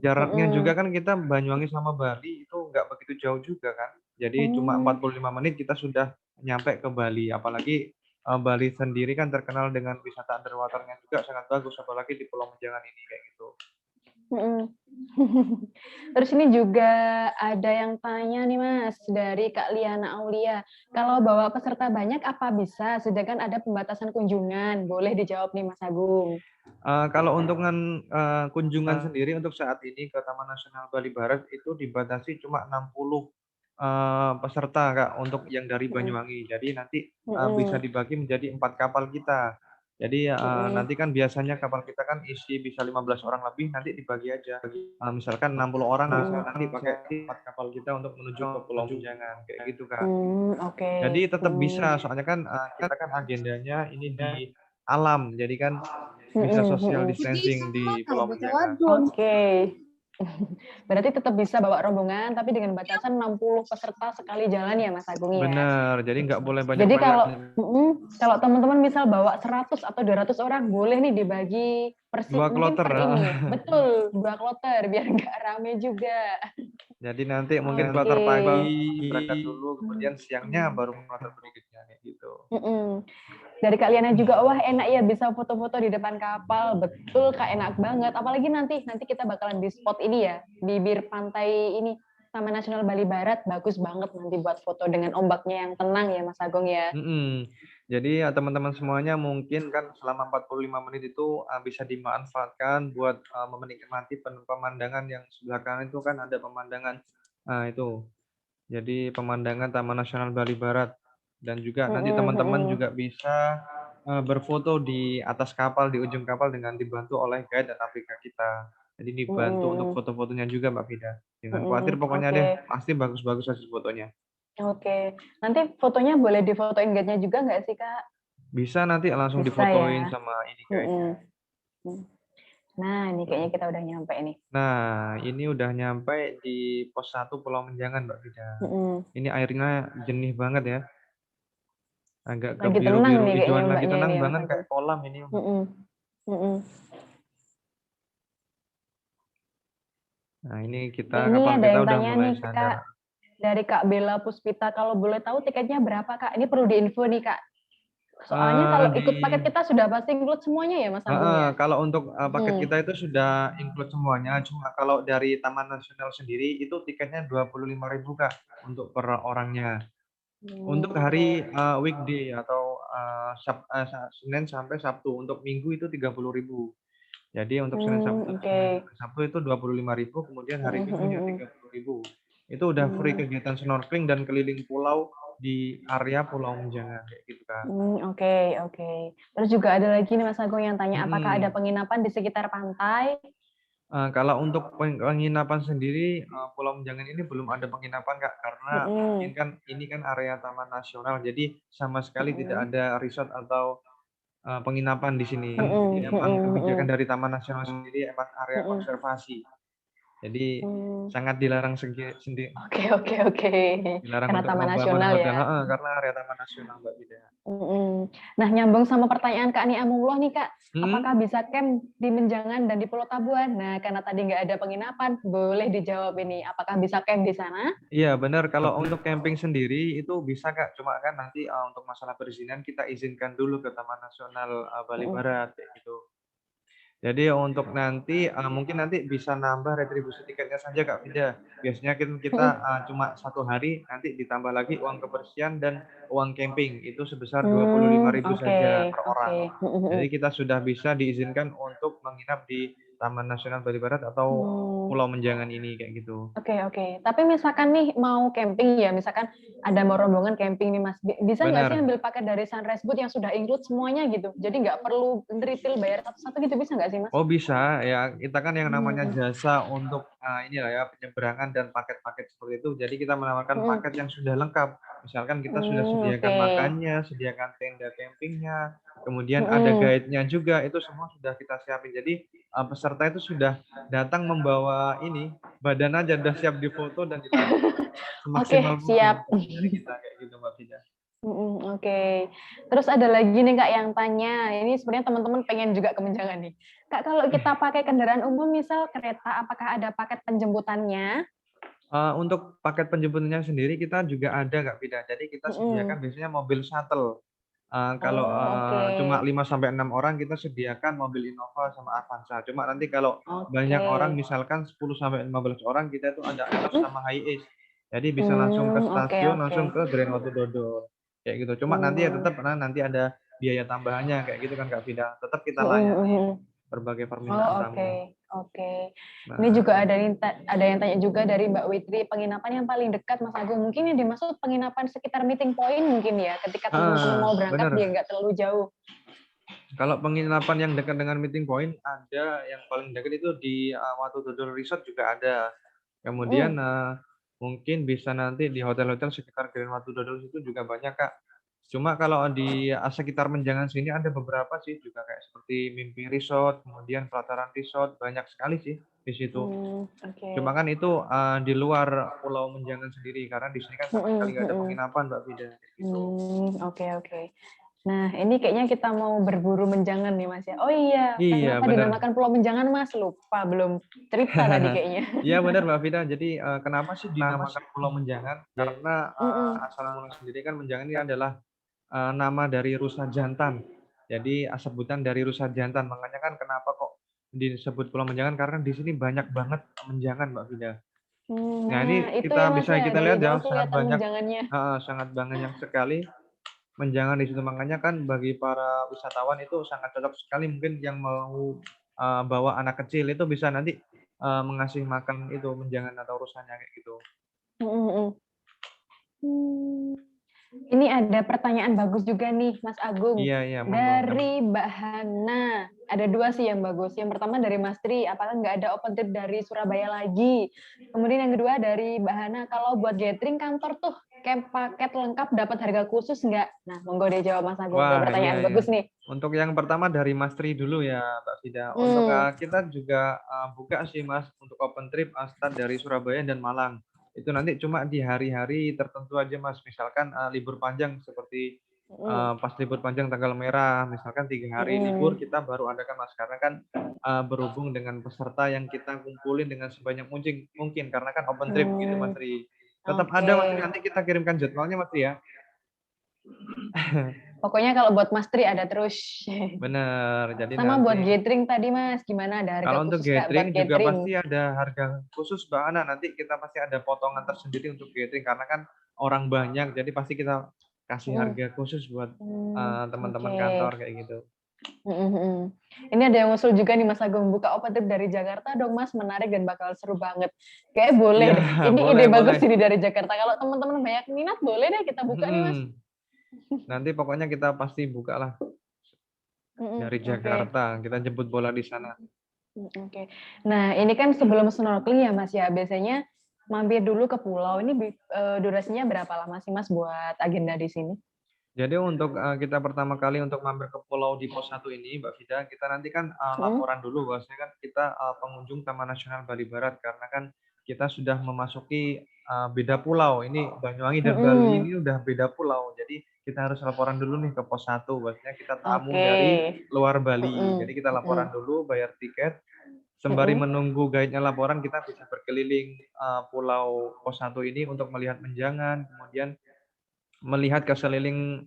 jaraknya juga kan kita Banyuwangi sama Bali itu nggak begitu jauh juga kan. Jadi cuma 45 menit kita sudah nyampe ke Bali, apalagi Bali sendiri kan terkenal dengan wisata underwater-nya juga sangat bagus, apalagi di Pulau Menjangan ini kayak gitu. Terus ini juga ada yang tanya nih Mas, dari Kak Liana Aulia. Kalau bawa peserta banyak apa bisa? Sedangkan ada pembatasan kunjungan. Boleh dijawab nih Mas Agung. Kalau untuk kunjungan sendiri untuk saat ini ke Taman Nasional Bali Barat itu dibatasi cuma 60 peserta Kak untuk yang dari Banyuwangi. Jadi nanti bisa dibagi menjadi 4 kapal kita. Jadi nanti kan biasanya kapal kita kan isi bisa 15 orang lebih, nanti dibagi aja. Misalkan 60 orang bisa nanti pakai 4 kapal kita untuk menuju ke Pulau Menjangan kayak gitu Kak. Jadi tetap bisa, soalnya kan kita kan agendanya ini di alam, jadi kan bisa social distancing di Pulau Menjangan. Berarti tetap bisa bawa rombongan, tapi dengan batasan 60 peserta sekali jalan ya Mas Agung ya? Bener, jadi nggak boleh Jadi banyak-banyak. kalau teman-teman misal bawa 100 atau 200 orang, boleh nih dibagi Dua mungkin kloter. per ini. Betul, 2 kloter, biar nggak rame juga. Jadi nanti mungkin kloter pagi berangkat dulu, kemudian siangnya baru kloter berikutnya kayak gitu. Dari kalian juga, wah enak ya bisa foto-foto di depan kapal. Betul Kak, enak banget. Apalagi nanti kita bakalan di spot ini ya, bibir pantai ini, Taman Nasional Bali Barat. Bagus banget nanti buat foto dengan ombaknya yang tenang ya Mas Agung ya. Jadi teman-teman semuanya mungkin kan selama 45 menit itu bisa dimanfaatkan buat menikmati pemandangan yang sebelah kanan itu kan ada pemandangan itu. Jadi pemandangan Taman Nasional Bali Barat. Dan juga nanti teman-teman juga bisa berfoto di atas kapal, di ujung kapal dengan dibantu oleh guide dan APK kita. Jadi dibantu untuk foto-fotonya juga Mbak Vida. Jangan khawatir pokoknya deh, pasti bagus-bagus hasil fotonya. Nanti fotonya boleh difotoin guide-nya juga nggak sih Kak? Bisa nanti langsung difotoin sama ini guide-nya. Nah, ini kayaknya kita udah nyampe nih. Nah, ini udah nyampe di pos 1 Pulau Menjangan Mbak Vida. Ini airnya jernih banget ya. Agak ke biru-biru hijauan, lagi tenang banget kayak kolam ini. Nah, ini kapal kita udah mulai sadar. Dari Kak Bella Puspita, kalau boleh tahu tiketnya berapa Kak? Ini perlu diinfo nih Kak. Soalnya kalau ikut paket kita sudah pasti include semuanya ya Mas Agung ya? Kalau untuk paket kita itu sudah include semuanya, cuma kalau dari Taman Nasional sendiri itu tiketnya 25.000 Kak untuk per orangnya. Untuk hari weekday atau Senin sampai Sabtu, untuk Minggu itu 30.000. Jadi untuk Senin Oke. Sabtu itu 25.000, kemudian hari Minggunya 30.000. Itu udah free Hmm. kegiatan snorkeling dan keliling pulau di area Pulau Menjangan kayak gitu Kak. Oke. Terus juga ada lagi nih Mas Agung yang tanya, apakah ada Mm-mm. penginapan di sekitar pantai? Kalau untuk penginapan sendiri, Pulau Menjangan ini belum ada penginapan Kak, karena mungkin Mm-mm. kan ini kan area Taman Nasional, jadi sama sekali tidak Mm-mm. ada resort atau penginapan di sini. Mm-mm. Emang kebijakan Mm-mm. dari Taman Nasional sendiri emang area Mm-mm. konservasi. Jadi Mm. sangat dilarang Oke. dilarang Karena untuk Taman membangun Nasional hotel, ya. karena area Taman Nasional Mbak Bida. Nah, nyambung sama pertanyaan Kak Ani Amullah nih Kak, Hmm? apakah bisa camp di Menjangan dan di Pulau Tabuan? Nah, karena tadi nggak ada penginapan, boleh dijawab ini, apakah bisa camp di sana? Iya benar, kalau untuk camping sendiri itu bisa Kak, cuma kan nanti untuk masalah perizinan kita izinkan dulu ke Taman Nasional Bali Mm-mm. Barat kayak gitu. Jadi untuk nanti mungkin nanti bisa nambah retribusi tiketnya saja Kak Vida. Biasanya kita Mm-mm. cuma 1 hari, nanti ditambah lagi uang kebersihan dan uang camping itu sebesar 25.000 Oke. saja per orang. Jadi Mm-mm. kita sudah bisa diizinkan untuk menginap di Taman Nasional Bali Barat atau Hmm. Pulau Menjangan ini kayak gitu. Oke. Tapi misalkan nih mau camping ya, misalkan ada mau rombongan camping nih Mas, bisa nggak sih Benar. ambil paket dari Sunrise Boat yang sudah include semuanya gitu? Jadi nggak perlu retail bayar satu-satu gitu, bisa nggak sih Mas? Oh bisa ya, kita kan yang namanya Hmm. jasa untuk inilah ya penyeberangan dan paket-paket seperti itu. Jadi kita menawarkan Hmm. paket yang sudah lengkap. Misalkan kita sudah sediakan Oke. makannya, sediakan tenda campingnya, kemudian ada Mm-mm. guide-nya juga. Itu semua sudah kita siapin. Jadi peserta itu sudah datang membawa ini, badan aja udah siap difoto dan dilatih semaksimal Oke, mungkin siap. dari kita kayak gitu Mbak Fida. Oke. Terus ada lagi nih Kak yang tanya, ini sebenarnya teman-teman pengen juga ke Menjangan nih. Kak, kalau kita pakai kendaraan umum, misal kereta, apakah ada paket penjemputannya? Untuk paket penjemputannya sendiri kita juga ada Kak Fida. Jadi kita sediakan Mm-mm. biasanya mobil shuttle. Kalau Oh, oke. cuma 5 sampai 6 orang kita sediakan mobil Innova sama Avanza. Cuma nanti kalau banyak Oke. orang misalkan 10 sampai 15 orang kita itu ada Elf Mm. sama Hiace. Jadi bisa langsung ke stasiun, Oke. langsung ke Grand Watu Dodol. Kayak gitu. Cuma nanti ya Hmm. tetap nanti ada biaya tambahannya kayak gitu kan Kak Fida. Tetap kita layani Mm-mm. berbagai permintaan Oh, tamu. oke. Ini Nah, juga ada yang tanya juga dari Mbak Witri, penginapan yang paling dekat Mas Agung. Mungkin yang dimaksud penginapan sekitar meeting point mungkin ya, ketika teman-teman mau berangkat bener. dia nggak terlalu jauh. Kalau penginapan yang dekat dengan meeting point ada yang paling dekat itu di Watu Dodol Resort juga ada. Kemudian Hmm. mungkin bisa nanti di hotel-hotel sekitar Grand Watu Dodol itu juga banyak Kak. Cuma kalau di sekitar Menjangan sini ada beberapa sih juga kayak seperti Mimpi Resort, kemudian Pelataran Resort, banyak sekali sih di situ. Oke. Cuma kan itu di luar Pulau Menjangan sendiri karena di sini kan sama sekali nggak ada penginapan Mbak Vida gitu. Oke. Nah, ini kayaknya kita mau berburu Menjangan nih Mas ya. Oh iya, Iya kenapa benar. dinamakan Pulau Menjangan Mas? Lupa, belum cerita tadi kayaknya. Iya benar Mbak Vida. Jadi kenapa sih dinamakan Pulau Menjangan? Karena Mm-mm. asal mula sendiri kan Menjangan ini adalah nama dari rusa jantan. Jadi sebutan dari rusa jantan. Makanya kan kenapa kok disebut Pulau Menjangan? Karena di sini banyak banget menjangan Mbak Vida. Nah Nah, ini itu ya kita Mas bisa ya, kita dari lihat ya jauh sangat kelihatan banyak, menjangannya. sangat banyak sekali menjangan di situ. Makanya kan bagi para wisatawan itu sangat cocok sekali mungkin yang mau bawa anak kecil itu bisa nanti mengasih makan itu menjangan atau rusanya kayak gitu. Mm-mm. Hmm. Ini ada pertanyaan bagus juga nih, Mas Agung. Iya monggo. Dari Mbak Hana. Ada dua sih yang bagus. Yang pertama dari Mas Tri, apakah nggak ada open trip dari Surabaya lagi? Kemudian yang kedua dari Mbak Hana, kalau buat gathering kantor tuh, camp paket lengkap dapat harga khusus nggak? Nah, monggo deh jawab Mas Agung. Dua Wah pertanyaan iya. bagus nih. Untuk yang pertama dari Mas Tri dulu ya Mbak Vida. Untuk Hmm. kita juga buka sih Mas untuk open trip start dari Surabaya dan Malang. Itu nanti cuma di hari-hari tertentu aja Mas. Misalkan libur panjang seperti pas libur panjang tanggal merah, misalkan 3 hari libur kita baru adakan Mas. Karena kan berhubung dengan peserta yang kita kumpulin dengan sebanyak mungkin karena kan open trip gitu Mas Tri. Tetap Oke. ada Mas Tri, nanti kita kirimkan jadwalnya Mas Tri ya. Pokoknya kalau buat Mas Tri ada terus. Bener, jadi Sama buat nanti gathering tadi Mas, gimana ada harga kalau untuk khusus nggak buat gathering juga gathering? pasti ada harga khusus Mbak Ana. Nanti kita pasti ada potongan tersendiri untuk gathering karena kan orang banyak, jadi pasti kita kasih harga khusus buat teman-teman Oke. kantor kayak gitu. Ini ada yang usul juga nih Mas Agung, buka open trip dari Jakarta dong Mas, menarik dan bakal seru banget. Kayak boleh Iya, deh. Ini boleh, ide boleh. bagus ini dari Jakarta. Kalau teman-teman banyak minat, boleh deh kita buka nih Mas. Nanti pokoknya kita pasti buka lah dari Oke. Jakarta. Kita jemput bola di sana. Oke. Nah, ini kan sebelum snorkeling ya Mas ya, biasanya mampir dulu ke pulau. Ini durasinya berapa lama sih Mas buat agenda di sini? Jadi untuk kita pertama kali untuk mampir ke pulau di pos 1 ini, Mbak Vida, kita nanti kan laporan dulu bahwasanya kan kita pengunjung Taman Nasional Bali Barat karena kan kita sudah memasuki beda pulau. Ini Banyuwangi dan Bali ini udah beda pulau. Jadi kita harus laporan dulu nih ke pos 1 bahwasanya kita tamu dari luar Bali. Jadi kita laporan dulu, bayar tiket. Sembari menunggu guide-nya laporan, kita bisa berkeliling pulau pos 1 ini untuk melihat menjangan, kemudian melihat ke seliling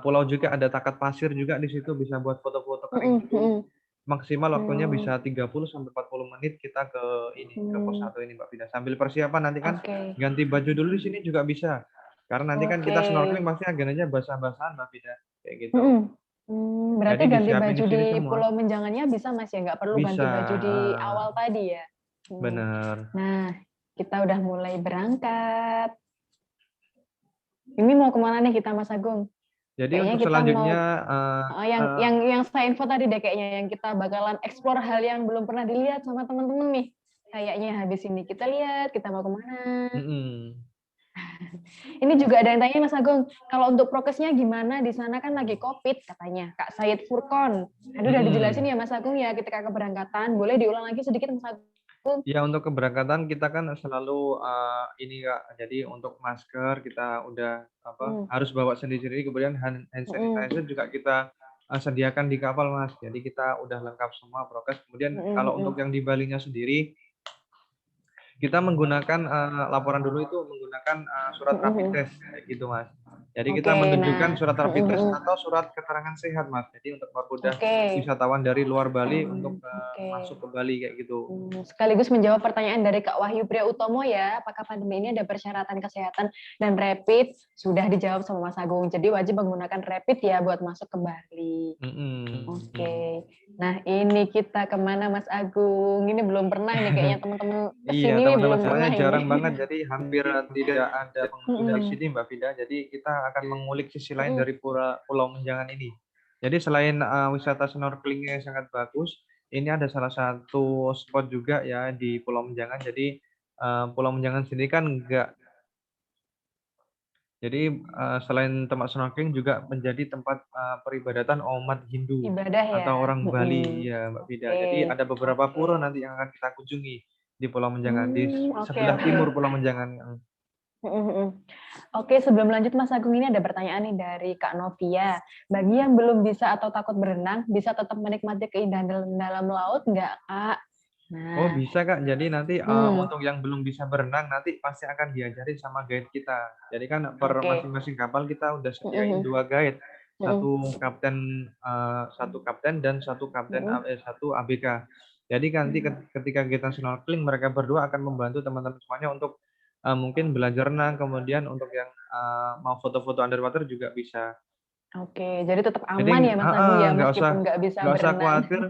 pulau juga ada takat pasir juga di situ bisa buat foto-foto kayak gitu. Maksimal waktunya bisa 30 sampai 40 menit kita ke pos 1 ini Mbak Vida. Sambil persiapan nanti kan ganti baju dulu di sini juga bisa. Karena nanti kan kita snorkeling pasti agendanya basah-basahan Mbak Vida kayak gitu. Berarti Jadi ganti disiapin baju di sini di semua. Pulau Menjangannya bisa Mas ya, nggak perlu ganti Bisa. baju di awal tadi ya. Benar. Nah, kita udah mulai berangkat. Ini mau kemana nih kita Mas Agung? Jadi kayaknya untuk kita selanjutnya mau yang saya info tadi deh kayaknya yang kita bakalan explore hal yang belum pernah dilihat sama teman-teman nih. Kayaknya habis ini kita lihat kita mau kemana. Ini juga ada yang tanya Mas Agung, kalau untuk prokesnya gimana di sana kan lagi COVID katanya, Kak Said Furkon. Aduh udah dijelasin ya Mas Agung ya ketika keberangkatan, boleh diulang lagi sedikit Mas Agung? Ya untuk keberangkatan kita kan selalu ini Kak, jadi untuk masker kita udah harus bawa sendiri-sendiri, kemudian hand sanitizer juga kita sediakan di kapal Mas. Jadi kita udah lengkap semua prokes. Kemudian kalau untuk yang di Balinya sendiri kita menggunakan laporan dulu itu menggunakan surat rapid test kayak gitu Mas. Jadi kita menunjukkan surat rapid test atau surat keterangan sehat Mas. Jadi untuk mempermudah wisatawan dari luar Bali untuk masuk ke Bali kayak gitu. Sekaligus menjawab pertanyaan dari Kak Wahyu Priya Utomo ya, apakah pandemi ini ada persyaratan kesehatan dan rapid? Sudah dijawab sama Mas Agung. Jadi wajib menggunakan rapid ya buat masuk ke Bali. Oke. Nah ini kita kemana Mas Agung? Ini belum pernah nih kayaknya teman-teman kesini Iya, teman-teman belum semuanya pernah jarang ini. banget, jadi hampir tidak ada pengunjung di sini Mbak Vida. Jadi kita akan mengulik sisi lain dari Pulau Menjangan ini. Jadi selain wisata snorkelingnya yang sangat bagus, ini ada salah satu spot juga ya di Pulau Menjangan. Jadi Pulau Menjangan sendiri kan selain tempat snorkeling juga menjadi tempat peribadatan umat Hindu atau orang Bali ya Mbak Vida. Jadi ada beberapa pura nanti yang akan kita kunjungi di Pulau Menjangan, di sebelah timur Pulau Menjangan. Oke, sebelum lanjut Mas Agung, ini ada pertanyaan nih dari Kak Novia. Bagi yang belum bisa atau takut berenang, bisa tetap menikmati keindahan dalam laut nggak Kak? Nah. Oh bisa Kak, jadi nanti untuk yang belum bisa berenang nanti pasti akan diajari sama guide kita. Jadi kan per masing-masing kapal kita udah sediain 2 guide, satu kapten dan satu ABK. Jadi nanti ketika kita snorkeling mereka berdua akan membantu teman-teman semuanya untuk mungkin belajar renang, kemudian untuk yang mau foto-foto underwater juga bisa. Oke, jadi tetap aman ya Mas Agung ya meskipun nggak bisa berenang. Nggak usah khawatir,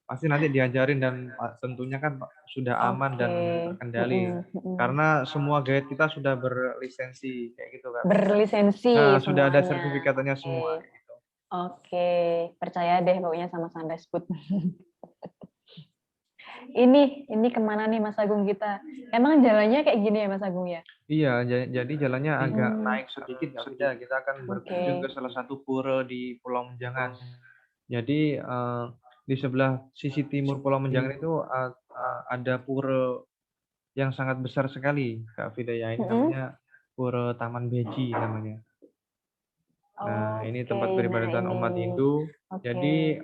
pasti nanti diajarin dan tentunya kan sudah aman dan terkendali. Karena semua guide kita sudah berlisensi kayak gitu kan. Berlisensi. Sudah ada sertifikatnya semua. Gitu. Oke, percaya deh pokoknya sama Sunrise Food. Ini kemana nih Mas Agung kita? Emang jalannya kayak gini ya Mas Agung ya? Iya, jadi jalannya agak naik sedikit ya. Kita akan berkunjung ke salah satu pura di Pulau Menjangan. Jadi di sebelah sisi timur Pulau Menjangan itu ada pura yang sangat besar sekali Kak Vida ya. Ini namanya Pura Taman Beji namanya. Nah, ini tempat peribadatan umat Hindu. Jadi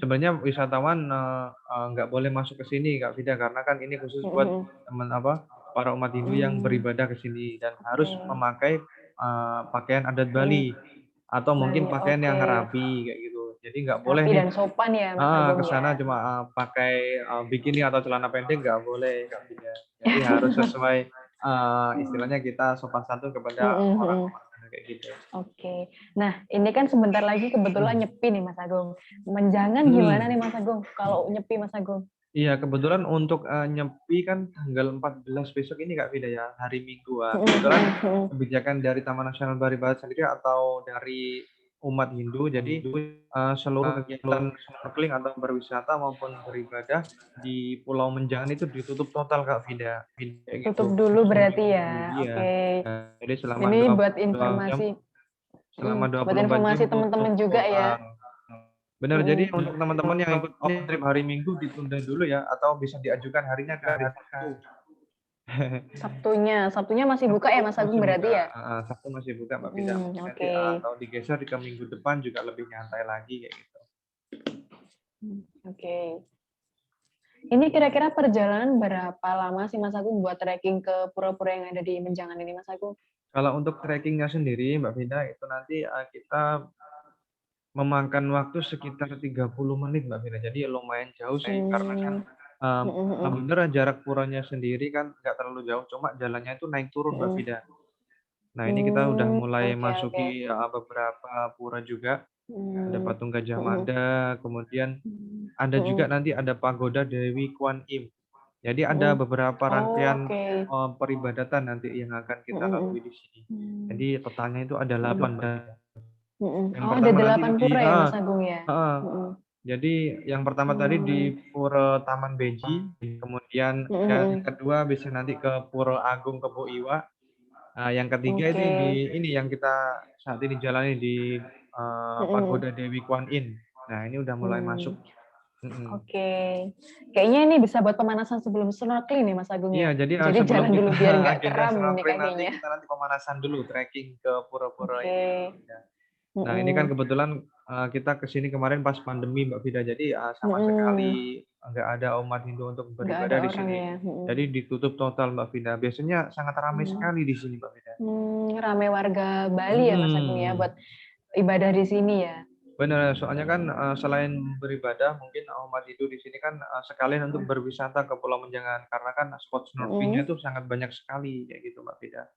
sebenarnya wisatawan nggak boleh masuk ke sini Kak Vida karena kan ini khusus buat para umat Hindu yang beribadah ke sini dan harus memakai pakaian adat Bali atau mungkin pakaian yang rapi kayak gitu. Jadi nggak boleh nih dan sopan ya Mas Agung ke sana cuma pakai bikini atau celana pendek nggak boleh Kak Vida. Jadi harus sesuai istilahnya kita sopan santun kepada orang-orang kayak gitu. Oke. Nah, ini kan sebentar lagi kebetulan nyepi nih Mas Agung. Menjangan gimana nih Mas Agung kalau nyepi Mas Agung? Iya, kebetulan untuk nyepi kan tanggal 14 besok ini Kak Vida ya, hari Minggu. Kebetulan kebijakan dari Taman Nasional Bali Barat sendiri atau dari umat Hindu, jadi seluruh kegiatan snorkeling atau berwisata maupun beribadah di Pulau Menjangan itu ditutup total Kak Vida. Kayak Tutup gitu. dulu berarti ya. Iya. Oke. Jadi selama Ini buat 24 jam, informasi. selama Buat 24 jam informasi tutup teman-teman juga ya. total. Benar, jadi untuk teman-teman yang ikut trip hari Minggu ditunda dulu ya, atau bisa diajukan harinya ke hari Sabtu. Sabtunya masih buka ya Mas Agung Masih berarti buka, ya? Sabtu masih buka Mbak Vida. Mungkin nanti Oke. atau digeser ke minggu depan juga lebih nyantai lagi kayak gitu. Oke. Ini kira-kira perjalanan berapa lama sih Mas Agung buat trekking ke pura-pura yang ada di Menjangan ini Mas Agung? Kalau untuk trekkingnya sendiri Mbak Vida itu nanti kita memakan waktu sekitar 30 menit Mbak Vida. Jadi lumayan jauh sih karena kan sebenarnya jarak puranya sendiri kan nggak terlalu jauh, cuma jalannya itu naik turun Mbak Vida. Nah ini kita udah mulai masuki beberapa pura juga. Ada patung Gajah Mada, kemudian ada juga nanti ada pagoda Dewi Kwan Im. Jadi ada beberapa rangkaian peribadatan nanti yang akan kita lalui di sini. Jadi totalnya itu ada 8. Yang ada pertama nanti 8 pura ya Mas Agung ya? Jadi yang pertama tadi di Pura Taman Beji, kemudian yang kedua bisa nanti ke Pura Agung Kebo Iwa. Yang ketiga itu ini yang kita saat ini jalani di Pagoda Dewi Kwan Im. Nah ini udah mulai masuk. Oke. Kayaknya ini bisa buat pemanasan sebelum snorkeling nih Mas Agung ya? Iya, jadi jalan dulu biar nggak agenda kram nih snorkeling nanti kakinya. kita nanti pemanasan dulu, trekking ke pura-pura ini. Nah ini kan Mm-mm. kebetulan kita kesini kemarin pas pandemi Mbak Vida, jadi sama sekali nggak ada umat Hindu untuk Nggak ada beribadah di orang sini. ya. Jadi ditutup total Mbak Vida. Biasanya sangat ramai sekali di sini Mbak Vida. Ramai warga Bali ya Mas Agung ya buat ibadah di sini ya. Benar, soalnya kan selain beribadah, mungkin umat Hindu di sini kan sekalian untuk berwisata ke Pulau Menjangan karena kan spot snorkelingnya itu sangat banyak sekali kayak gitu Mbak Vida.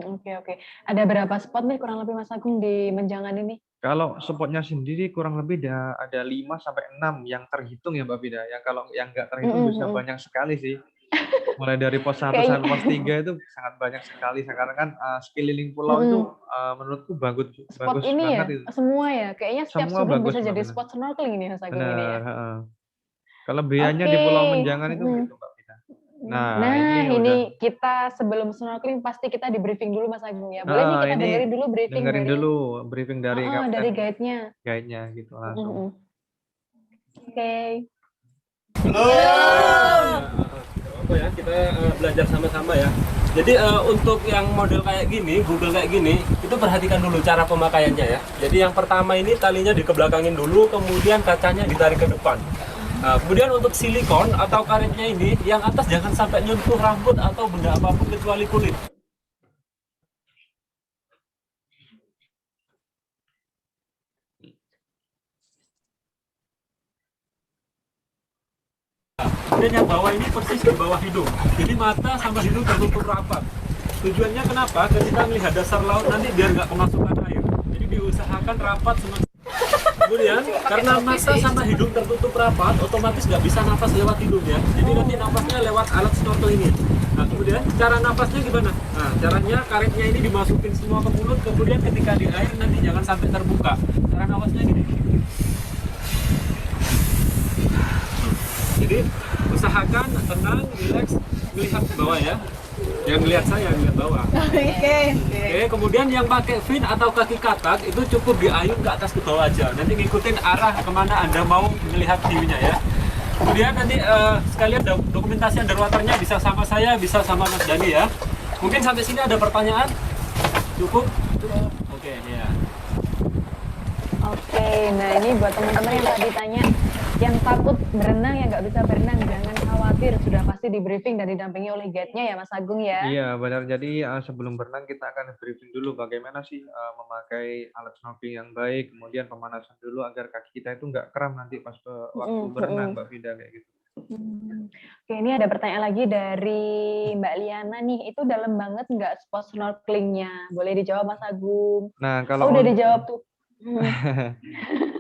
Oke. Ada berapa spot nih kurang lebih Mas Agung di Menjangan ini? Kalau spotnya sendiri kurang lebih ada 5 sampai 6 yang terhitung ya Mbak Vida. Yang kalau yang nggak terhitung bisa banyak sekali sih. Mulai dari pos 1 sampai pos 3 itu sangat banyak sekali. Sekarang kan sekeliling pulau itu menurutku bagus ini banget ya, itu. semua ya. Kayaknya setiap Semua sudut bagus bisa jadi Mbak. spot snorkeling ini Mas Agung ini ya. Benar. Kelebihannya di Pulau Menjangan itu gitu Mbak Vida. Nah, ini kita sebelum snorkeling pasti kita di briefing dulu Mas Agung ya. Boleh nih kita dengerin dulu briefing dari dari guide-nya. Guide-nya gitu langsung. Oke. Ya, kita belajar sama-sama ya. Jadi untuk yang model kayak gini, Google kayak gini, itu perhatikan dulu cara pemakaiannya ya. Jadi yang pertama ini talinya dikebelakangin dulu, kemudian kacanya ditarik ke depan. Kemudian untuk silikon atau karetnya ini, yang atas jangan sampai nyentuh rambut atau benda apapun kecuali kulit. Kemudian yang bawah ini persis di bawah hidung. Jadi mata sama hidung tertutup rapat. Tujuannya kenapa? Ketika melihat dasar laut nanti biar nggak kemasukan air. Jadi diusahakan rapat semaksimal. Kemudian karena mata sama hidung tertutup rapat, otomatis nggak bisa nafas lewat hidung ya. Jadi nanti nafasnya lewat alat snorkel ini. Nah kemudian cara nafasnya gimana? Nah caranya karetnya ini dimasukin semua ke mulut, kemudian ketika di air nanti jangan sampai terbuka. Cara nafasnya gini. Jadi usahakan tenang, rileks, melihat ke bawah ya. Yang melihat saya, melihat bawah. Oke, kemudian yang pakai fin atau kaki katak itu cukup diayun ke atas ke bawah aja. Nanti ngikutin arah kemana Anda mau melihat view-nya ya. Kemudian nanti sekalian dokumentasi underwater-nya bisa sama saya, bisa sama Mas Dani ya. Mungkin sampai sini ada pertanyaan? Cukup? Oke, ya. Oke, nah ini buat teman-teman yang tadi tanya, yang takut berenang, yang nggak bisa berenang, jangan khawatir, sudah pasti di briefing dan didampingi oleh guide-nya ya Mas Agung ya. Iya benar, jadi sebelum berenang kita akan briefing dulu bagaimana sih memakai alat snorkeling yang baik, kemudian pemanasan dulu agar kaki kita itu nggak kram nanti pas waktu berenang Mbak Vida kayak gitu. Oke, ini ada pertanyaan lagi dari Mbak Liana nih. Itu dalam banget nggak spot snorkelingnya? Boleh dijawab Mas Agung. Nah, Oh, kalau udah dijawab tuh.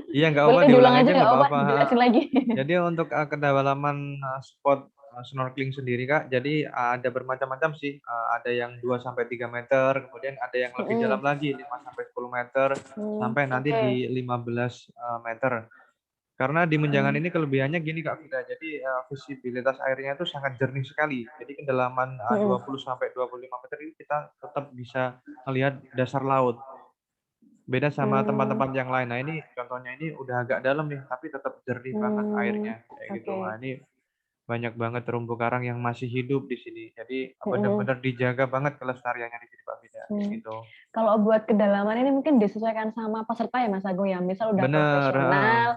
iya nggak apa-apa, Boleh diulang diulang aja aja nggak nggak apa-apa, apa-apa. dijelasin lagi. Jadi untuk kedalaman spot snorkeling sendiri Kak, jadi ada bermacam-macam sih. Ada yang 2 sampai 3 meter, kemudian ada yang lebih dalam lagi 5 sampai 10 meter, sampai nanti Oke. di 15 meter. Karena di Menjangan ini kelebihannya gini Kak Vida, jadi visibilitas airnya itu sangat jernih sekali. Jadi kedalaman 20 sampai 25 meter ini kita tetap bisa melihat dasar laut. Beda sama tempat-tempat yang lain. Nah, ini contohnya ini udah agak dalam nih, tapi tetap jernih banget airnya kayak gitu. Oke. Nah, ini banyak banget terumbu karang yang masih hidup di sini. Jadi benar-benar dijaga banget kelestariannya di sini Pak Vida kayak gitu. Kalau buat kedalaman ini mungkin disesuaikan sama peserta ya Mas Agung ya. Misal udah Bener, profesional,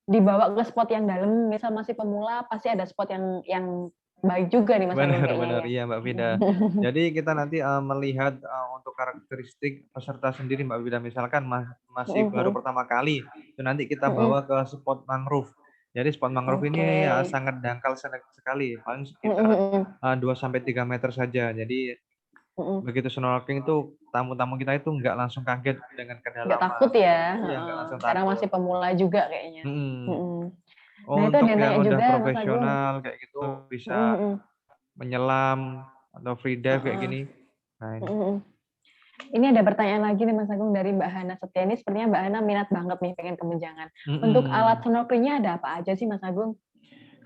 dibawa ke spot yang dalam. Misal masih pemula, pasti ada spot yang baik juga nih Mas Agung kayaknya bener, ya. iya Mbak Vida. Jadi kita nanti melihat untuk karakteristik peserta sendiri Mbak Vida. Misalkan masih baru pertama kali, itu nanti kita bawa ke spot mangrove. Jadi spot mangrove ini sangat dangkal sekali, paling sekitar 2 sampai 3 meter saja. Jadi begitu snorkeling itu tamu-tamu kita itu nggak langsung kaget dengan Nggak kedalaman. takut ya. Iya, nggak langsung Karena takut. masih pemula juga kayaknya. Nah, itu ada Untuk yang yang nanya udah juga Mas Agung. profesional kayak gitu bisa menyelam atau free dive kayak gini. Nah, ini. Ini ada pertanyaan lagi nih Mas Agung dari Mbak Hana Setiani. Sepertinya Mbak Hana minat banget nih pengen ke Menjangan. Untuk alat snorkelingnya ada apa aja sih Mas Agung?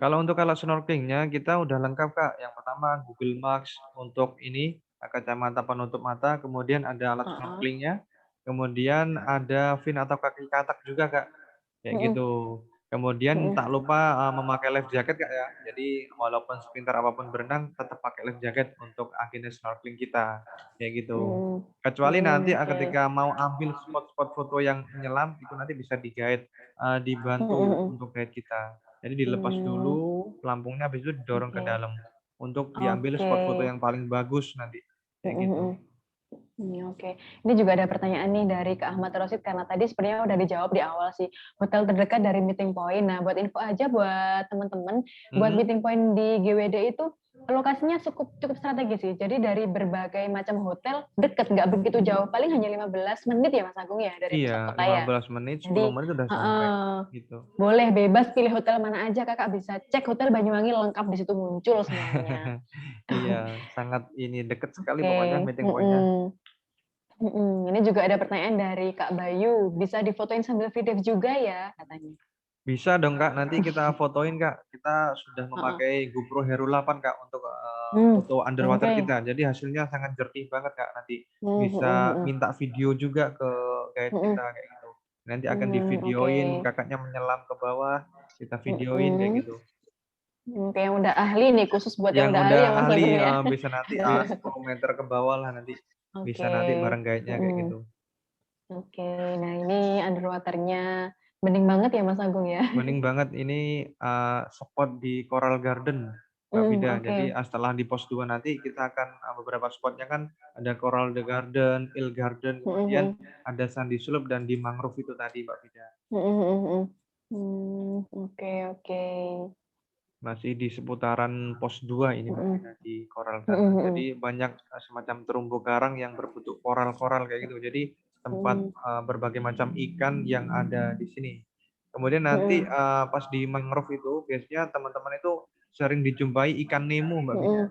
Kalau untuk alat snorkelingnya kita udah lengkap Kak. Yang pertama Google Max untuk ini kacamata penutup mata, kemudian ada alat snorkelingnya, kemudian ada fin atau kaki katak juga Kak, kayak gitu. Kemudian tak lupa memakai life jacket Kak ya. Jadi walaupun sepintar apapun berenang, tetap pakai life jacket untuk agenda snorkeling kita, kayak gitu. Kecuali nanti ketika mau ambil spot-spot foto yang menyelam, itu nanti bisa di-guide, dibantu untuk guide kita. Jadi dilepas dulu pelampungnya, habis itu didorong ke dalam untuk diambil spot foto yang paling bagus nanti, kayak gitu. Oke. Ini juga ada pertanyaan nih dari Kak Ahmad Rosid, karena tadi sebenarnya udah dijawab di awal sih. Hotel terdekat dari meeting point. Nah, buat info aja buat teman-teman, buat meeting point di GWD itu lokasinya cukup strategis sih. Jadi dari berbagai macam hotel deket, nggak begitu jauh. Paling hanya 15 menit ya Mas Agung ya dari pusat Iya, kota ya. 15 menit, 10 Jadi menit udah sampai gitu. boleh bebas pilih hotel mana aja, Kakak bisa cek hotel Banyuwangi lengkap di situ muncul semuanya. Iya, sangat ini deket sekali Oke. pokoknya meeting point-nya. Ini juga ada pertanyaan dari Kak Bayu, bisa difotoin sambil video juga ya katanya. Bisa dong Kak, nanti kita fotoin Kak. Kita sudah memakai GoPro Hero 8 Kak untuk foto underwater kita. Jadi hasilnya sangat jernih banget Kak nanti. Bisa minta video juga ke guide kita kayak gitu. Nanti akan divideoin kakaknya menyelam ke bawah, kita videoin kayak gitu. Oke, yang udah ahli nih, khusus buat yang Yang udah ahli ya Mas Agung ya. bisa nanti 10 meter ke bawah lah nanti. Bisa nanti bareng guide-nya kayak gitu. Oke, nah ini underwaternya bening banget ya Mas Agung ya. Bening banget, ini spot di Coral Garden Mbak Vida. Jadi setelah di pos 2 nanti kita akan beberapa spotnya kan ada Coral the Garden, Il Garden, kemudian ada Sandy Slope dan di mangrove itu tadi Mbak Vida. Oke. Masih di seputaran pos 2 ini Mbak Vida di Coral Garden. Jadi banyak semacam terumbu karang yang berbentuk koral-koral kayak gitu. Jadi tempat berbagai macam ikan yang ada di sini. Kemudian nanti pas di mangrove itu biasanya teman-teman itu sering dijumpai ikan Nemo Mbak Vida.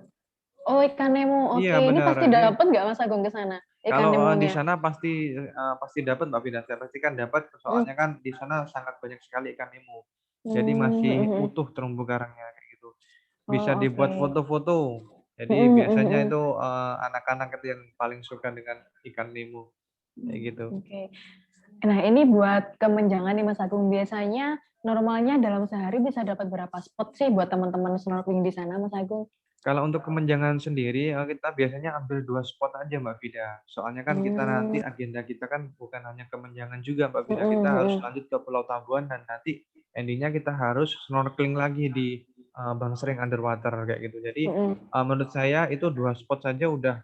Oh, ikan Nemo. Oke, Iya, ini benar. pasti dapat nggak Mas Agung ke sana? Ikan Kalau di Nemonya. sana pasti dapat Mbak Vida. Saya pastikan dapat, soalnya kan di sana sangat banyak sekali ikan Nemo. Jadi masih utuh terumbu karangnya kayak gitu. Bisa dibuat foto-foto. Jadi biasanya itu anak-anak itu yang paling suka dengan ikan Nemo kayak gitu. Oke. Nah, ini buat kemenjangan nih Mas Agung. Biasanya normalnya dalam sehari bisa dapat berapa spot sih buat teman-teman snorkeling di sana Mas Agung? Kalau untuk kemenjangan sendiri, kita biasanya ambil 2 spot aja Mbak Vida. Soalnya kan kita nanti agenda kita kan bukan hanya kemenjangan juga Mbak Vida. Kita harus lanjut ke Pulau Tabuan dan nanti endingnya kita harus snorkeling lagi di Bangsering Underwater kayak gitu. Jadi menurut saya itu 2 spot saja udah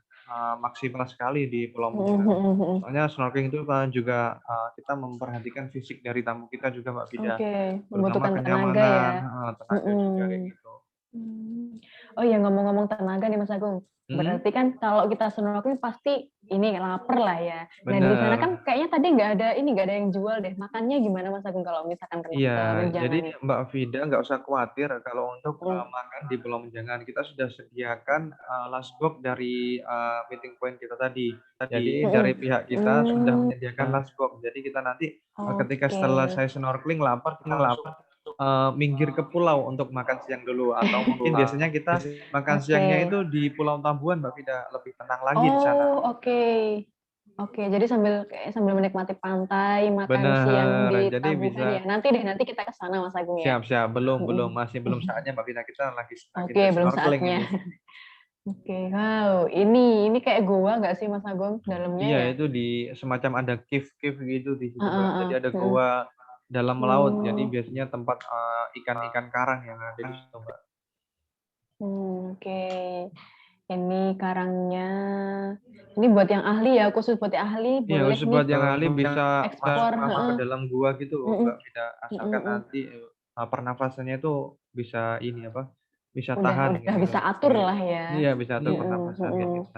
maksimal sekali di Pulau Menjangan. Soalnya snorkeling itu kan juga kita memperhatikan fisik dari tamu kita juga Mbak Vida. Terutama Membutuhkan kenyamanan, tenaga ya. tenaga juga kayak gitu. Hmm. Oh iya, ngomong-ngomong tenaga nih Mas Agung. Hmm, Berarti kan kalau kita snorkeling pasti ini lapar lah ya. Nah di sana kan bener. kayaknya tadi nggak ada yang jual deh. Makannya gimana Mas Agung kalau misalkan Iya, ke jadi Menjangan ini? Mbak Vida nggak usah khawatir kalau untuk Hmm. makan di Pulau Menjangan. Kita sudah sediakan lunchbox dari meeting point kita tadi. Jadi dari Mm-mm. pihak kita sudah Hmm. menyediakan lunchbox. Jadi kita nanti ketika Oke. selesai snorkeling lapar, kita langsung minggir ke pulau untuk makan siang dulu. Atau mungkin biasanya kita makan siangnya Oke. itu di Pulau Tabuan, Mbak Vida. Lebih tenang lagi di sana. Oh, oke. Oke, jadi sambil menikmati pantai, makan siang Benar. di Jadi Tabuhan bisa ya. Nanti kita ke sana Mas Agung ya. siap-siap. Belum, Mm-mm. masih belum saatnya Mbak Vida. Kita lagi Oke, agenda belum snorkeling saatnya. ini. Oke, wow, ini kayak gua nggak sih Mas Agung dalamnya Iya, ya? itu di semacam ada cave-cave gitu di situ, Mbak. Jadi ada Mm. goa dalam laut. Jadi Hmm, biasanya tempat ikan-ikan karang yang ada di situ, Mbak. oke. Ini karangnya. Ini buat yang ahli ya, khusus buat yang ahli Iya, boleh khusus nih buat yang ahli bisa explore. masuk ke Heeh. dalam gua gitu, Mm-mm. Mbak Vida. Asalkan Mm-mm. nanti pernafasannya itu bisa ini apa? Bisa Udah tahan udah gitu. bisa atur lah ya. Iya, bisa atur Mm-mm. pernafasan kayak gitu.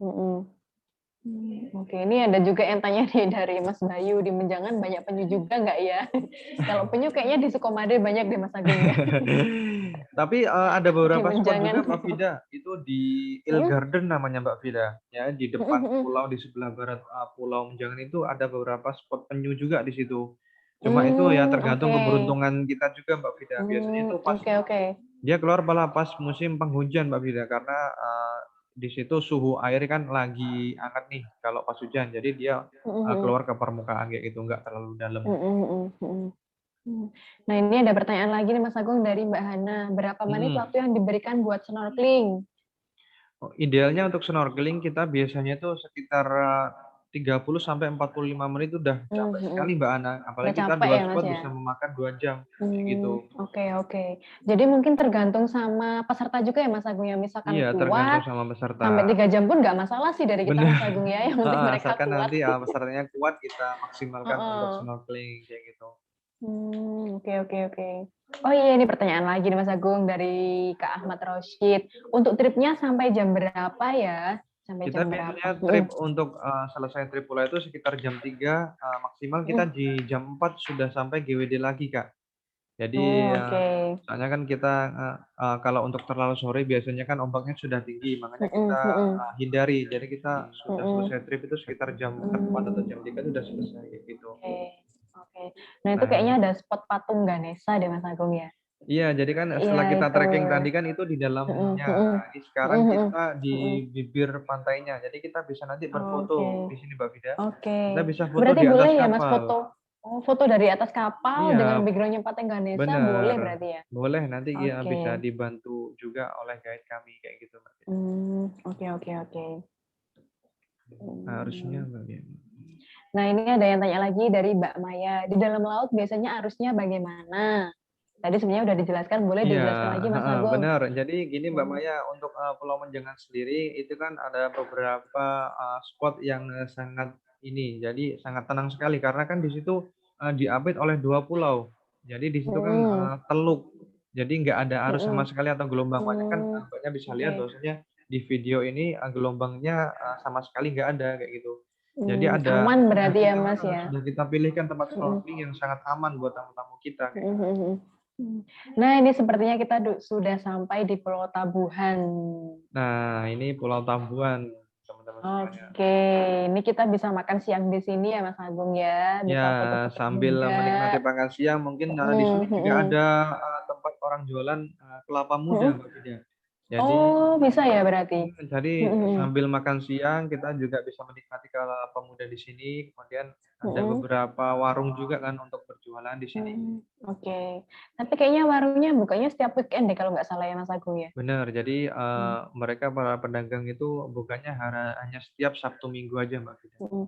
Mm-mm. Oke, ini ada juga yang tanya nih dari Mas Bayu di Menjangan banyak penyu juga nggak ya? Kalau penyu kayaknya di Sukomade banyak deh Mas Agung ya. Tapi ada Di beberapa spot Menjangan. juga Mbak Vida, itu di Il Mm-mm. Garden namanya Mbak Vida. Ya, di depan Mm-mm. pulau di sebelah barat Pulau Menjangan itu ada beberapa spot penyu juga di situ. Cuma itu ya tergantung Oke. keberuntungan kita juga Mbak Vida. Biasanya itu pas Oke, oke. dia keluar malah pas musim penghujan Mbak Vida karena di situ suhu air kan lagi hangat nih kalau pas hujan. Jadi dia Mm-mm. keluar ke permukaan kayak gitu, nggak terlalu dalam. Mm-mm. Mm-mm. Hmm. Nah, ini ada pertanyaan lagi nih Mas Agung dari Mbak Hana. Berapa menit Hmm. waktu yang diberikan buat snorkeling? Oh, idealnya untuk snorkeling kita biasanya tuh sekitar 30 sampai 45 menit udah capek Mm-mm. sekali Mbak Ana. Udah Apalagi kita capek dua ya Mas spot ya? bisa memakan 2 jam kayak gitu. Oke, oke. Jadi mungkin tergantung sama peserta juga ya Mas Agung ya. Misalkan Iya, tergantung kuat, sama peserta. sampai 3 jam pun nggak masalah sih dari kita Mas Benar. Agung ya. Yang penting mereka Asalkan kuat. nanti pesertanya kuat kita maksimalkan untuk Heeh. snorkeling kayak gitu. Oke, oke, oke. Oh iya, ini pertanyaan lagi nih Mas Agung dari Kak Ahmad Roshid. Untuk tripnya sampai jam berapa ya? Sampai Kita jam biasanya berapa? trip untuk selesai trip pula itu sekitar jam 3 maksimal kita Mm. di jam 4 sudah sampai GWD lagi Kak. Jadi Oke. soalnya kan kita kalau untuk terlalu sore biasanya kan ombaknya sudah tinggi, makanya Mm-mm, kita mm-mm, hindari. Jadi kita sudah mm-mm. selesai trip itu sekitar jam 4 atau Hmm, jam 3 sudah selesai kayak gitu. oke, oke. Nah itu Nah, kayaknya ada spot patung Ganesha deh Mas Agung ya. iya jadi kan Iya setelah kita itu. trekking tadi kan itu di Mm-mm, dalamnya. mm-mm, Nah, ini sekarang mm-mm, kita di mm-mm. bibir pantainya. Jadi kita bisa nanti berfoto Oke, di sini Mbak Vida. oke. Kita bisa foto Berarti di atas boleh ya Mas kapal. foto? Oh, foto dari atas kapal dengan Iya, backgroundnya patung Ganesha boleh benar. berarti ya? Boleh nanti ya Oke. bisa dibantu juga oleh guide kami kayak gitu Mbak Vida. Oke, oke, oke. Harusnya Hmm. Mbak Vida. Nah ini ada yang tanya lagi dari Mbak Maya. Di dalam laut biasanya arusnya bagaimana? Tadi sebenarnya udah dijelaskan, boleh Iya, dijelaskan lagi Mas heeh, Agung? benar. Jadi gini Mbak Hmm. Maya, untuk Pulau Menjangan sendiri itu kan ada beberapa spot yang sangat ini, jadi sangat tenang sekali karena kan di situ diapit oleh 2 pulau. Jadi di situ kan Hmm. teluk, jadi nggak ada arus sama Mm-mm. sekali atau gelombang. Makanya kan Hmm, Mbaknya bisa lihat oke. bahwasanya di video ini gelombangnya sama sekali nggak ada kayak gitu. Jadi ada Aman berarti ya Mas ya. sudah kita pilihkan tempat Mm-mm. snorkeling yang sangat aman buat tamu-tamu kita kayak gitu. Mm-mm. Nah ini sepertinya kita sudah sampai di Pulau Tabuhan. Nah, ini Pulau Tambuan, teman-teman semuanya. Oke, ini kita bisa makan siang di sini ya Mas Agung ya. Ya, Bisa foto-foto sambil menikmati juga. makan siang, mungkin di Mm-mm, sini juga mm-mm. ada tempat orang jualan kelapa muda, Mm-mm. Mbak Vida. Jadi, Oh bisa ya berarti. jadi Mm-mm. sambil makan siang kita juga bisa menikmati kelapa muda di sini. Kemudian ada Mm-mm. beberapa warung juga kan untuk berjualan di sini. Oke. Tapi kayaknya warungnya bukanya setiap weekend deh kalau nggak salah ya Mas Agung ya. Benar, jadi Hmm. mereka para pedagang itu bukannya hanya setiap Sabtu Minggu aja, Mbak Vida. Mm.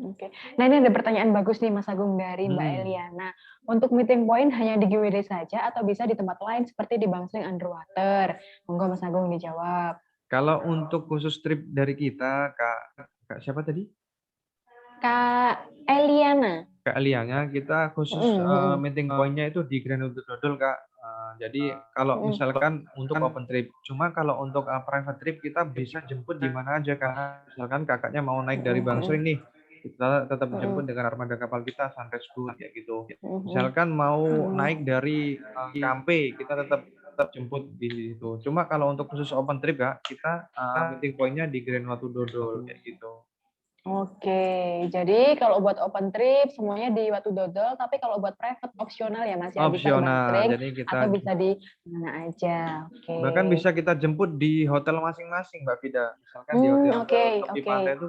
Oke. Nah ini ada pertanyaan bagus nih Mas Agung dari Mbak Hmm. Eliana. Untuk meeting point hanya di GWD saja atau bisa di tempat lain seperti di Bangsering Underwater? Monggo Mas Agung dijawab. Kalau untuk khusus trip dari kita, Kak siapa tadi? Kak Eliana. Kak Liangnya kita khusus Mm-mm. meeting point-nya itu di Grand Hotel Dodol Kak. Jadi kalau Mm-mm. misalkan untuk open trip, cuma kalau untuk private trip kita bisa jemput di mana aja, karena misalkan kakaknya mau naik dari Bangsering nih, kita tetap jemput dengan armada kapal kita Sunrise Boat kayak gitu. Misalkan mau naik dari Kampe, kita tetap jemput di situ. Cuma kalau untuk khusus open trip ya, kita meeting point-nya di Grand Watu Dodol kayak gitu. Oke, jadi kalau buat open trip semuanya di Watu Dodol, tapi kalau buat private opsional ya Mas ya, bisa Opsional, Bangsering jadi kita atau bisa di mana aja. Oke. bahkan bisa kita jemput di hotel masing-masing, Mbak Vida. Misalkan di hotel-hotel tepi pantai itu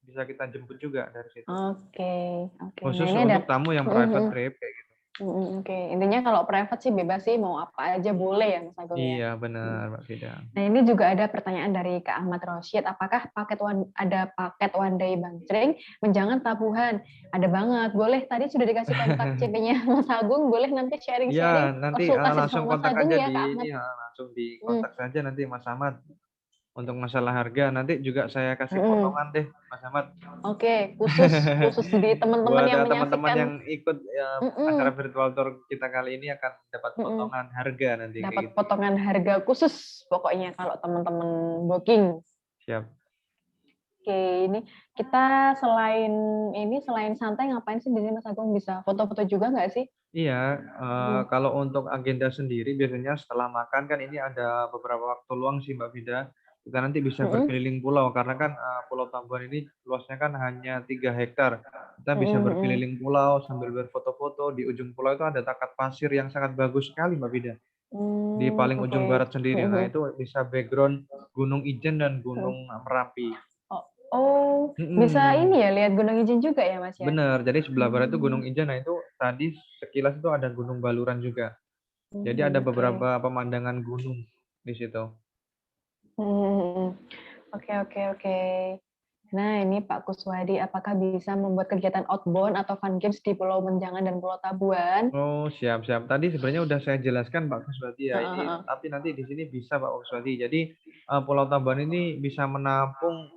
bisa kita jemput juga dari situ. Oke. Nah Khusus ini ada. untuk tamu yang private trip kayak gitu. Oke, intinya kalau private sih bebas sih, mau apa aja boleh ya Mas Agung ya. Iya, benar, Mbak Vida. Nah ini juga ada pertanyaan dari Kak Ahmad Rosyid, apakah ada paket one day Bangsering menjangan Tabuhan? Ada banget, boleh. Tadi sudah dikasih kontak CP-nya Mas Agung, boleh nanti Iya, sharing-sharing, nanti konsultasi langsung sama Mas kontak Agung aja ya di Kak Ahmad. ini ya, langsung di kontak saja nanti Mas Ahmad. Untuk masalah harga nanti juga saya kasih potongan deh, Mas Ahmad. Oke, khusus di teman-teman Buat yang teman-teman yang menyaksikan. ikut acara virtual tour kita kali ini akan dapat potongan harga nanti kayak Dapat gitu. potongan harga khusus pokoknya kalau teman-teman booking. Siap. Oke, ini kita selain santai ngapain sih di sini Mas Agung, bisa foto-foto juga nggak sih? Iya, kalau untuk agenda sendiri biasanya setelah makan kan ini ada beberapa waktu luang sih Mbak Vida. Kita nanti bisa berkeliling pulau karena kan Pulau Tambuhan ini luasnya kan hanya 3 hektar. Kita bisa berkeliling pulau sambil berfoto-foto. Di ujung pulau itu ada takat pasir yang sangat bagus sekali Mbak Vida. Di paling ujung barat sendiri. Nah itu bisa background Gunung Ijen dan Gunung Merapi. Oh, bisa ini ya, lihat Gunung Ijen juga ya Mas ya? Bener, jadi sebelah barat itu Gunung Ijen. Nah itu tadi sekilas itu ada Gunung Baluran juga. Jadi ada beberapa pemandangan gunung di situ. Oke. Nah, ini Pak Kuswadi, apakah bisa membuat kegiatan outbound atau fun games di Pulau Menjangan dan Pulau Tabuan? Oh, siap. Tadi sebenarnya udah saya jelaskan Pak Kuswadi ya. Ini tapi nanti di sini bisa Pak Kuswadi. Jadi Pulau Tabuan ini bisa menampung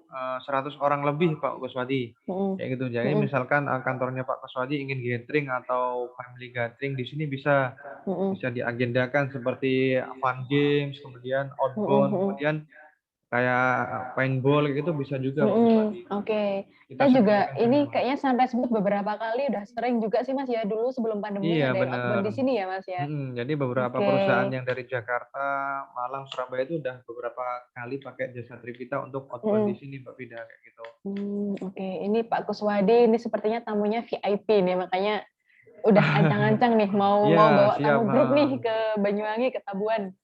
100 orang lebih Pak Kuswadi. Kayak gitu. Jadi misalkan kantornya Pak Kuswadi ingin gathering atau family gathering di sini bisa diagendakan seperti fun games, kemudian outbound, kemudian kayak paintball gitu bisa juga Pak Kuswadi. Oke. Kita Saya juga sediakan ini semua. kayaknya Sunrise Boat beberapa kali udah sering juga sih Mas ya, dulu sebelum pandemi Iya, ada yang outbound benar. di sini ya Mas ya. Jadi beberapa perusahaan yang dari Jakarta, Malang, Surabaya itu udah beberapa kali pakai jasa trip kita untuk outbound di sini Mbak Vida kayak gitu. Oke, ini Pak Kuswadi ini sepertinya tamunya VIP nih, makanya udah ancang-ancang nih mau Iya, bawa siap. tamu grup nih ke Banyuwangi, ke Tabuan.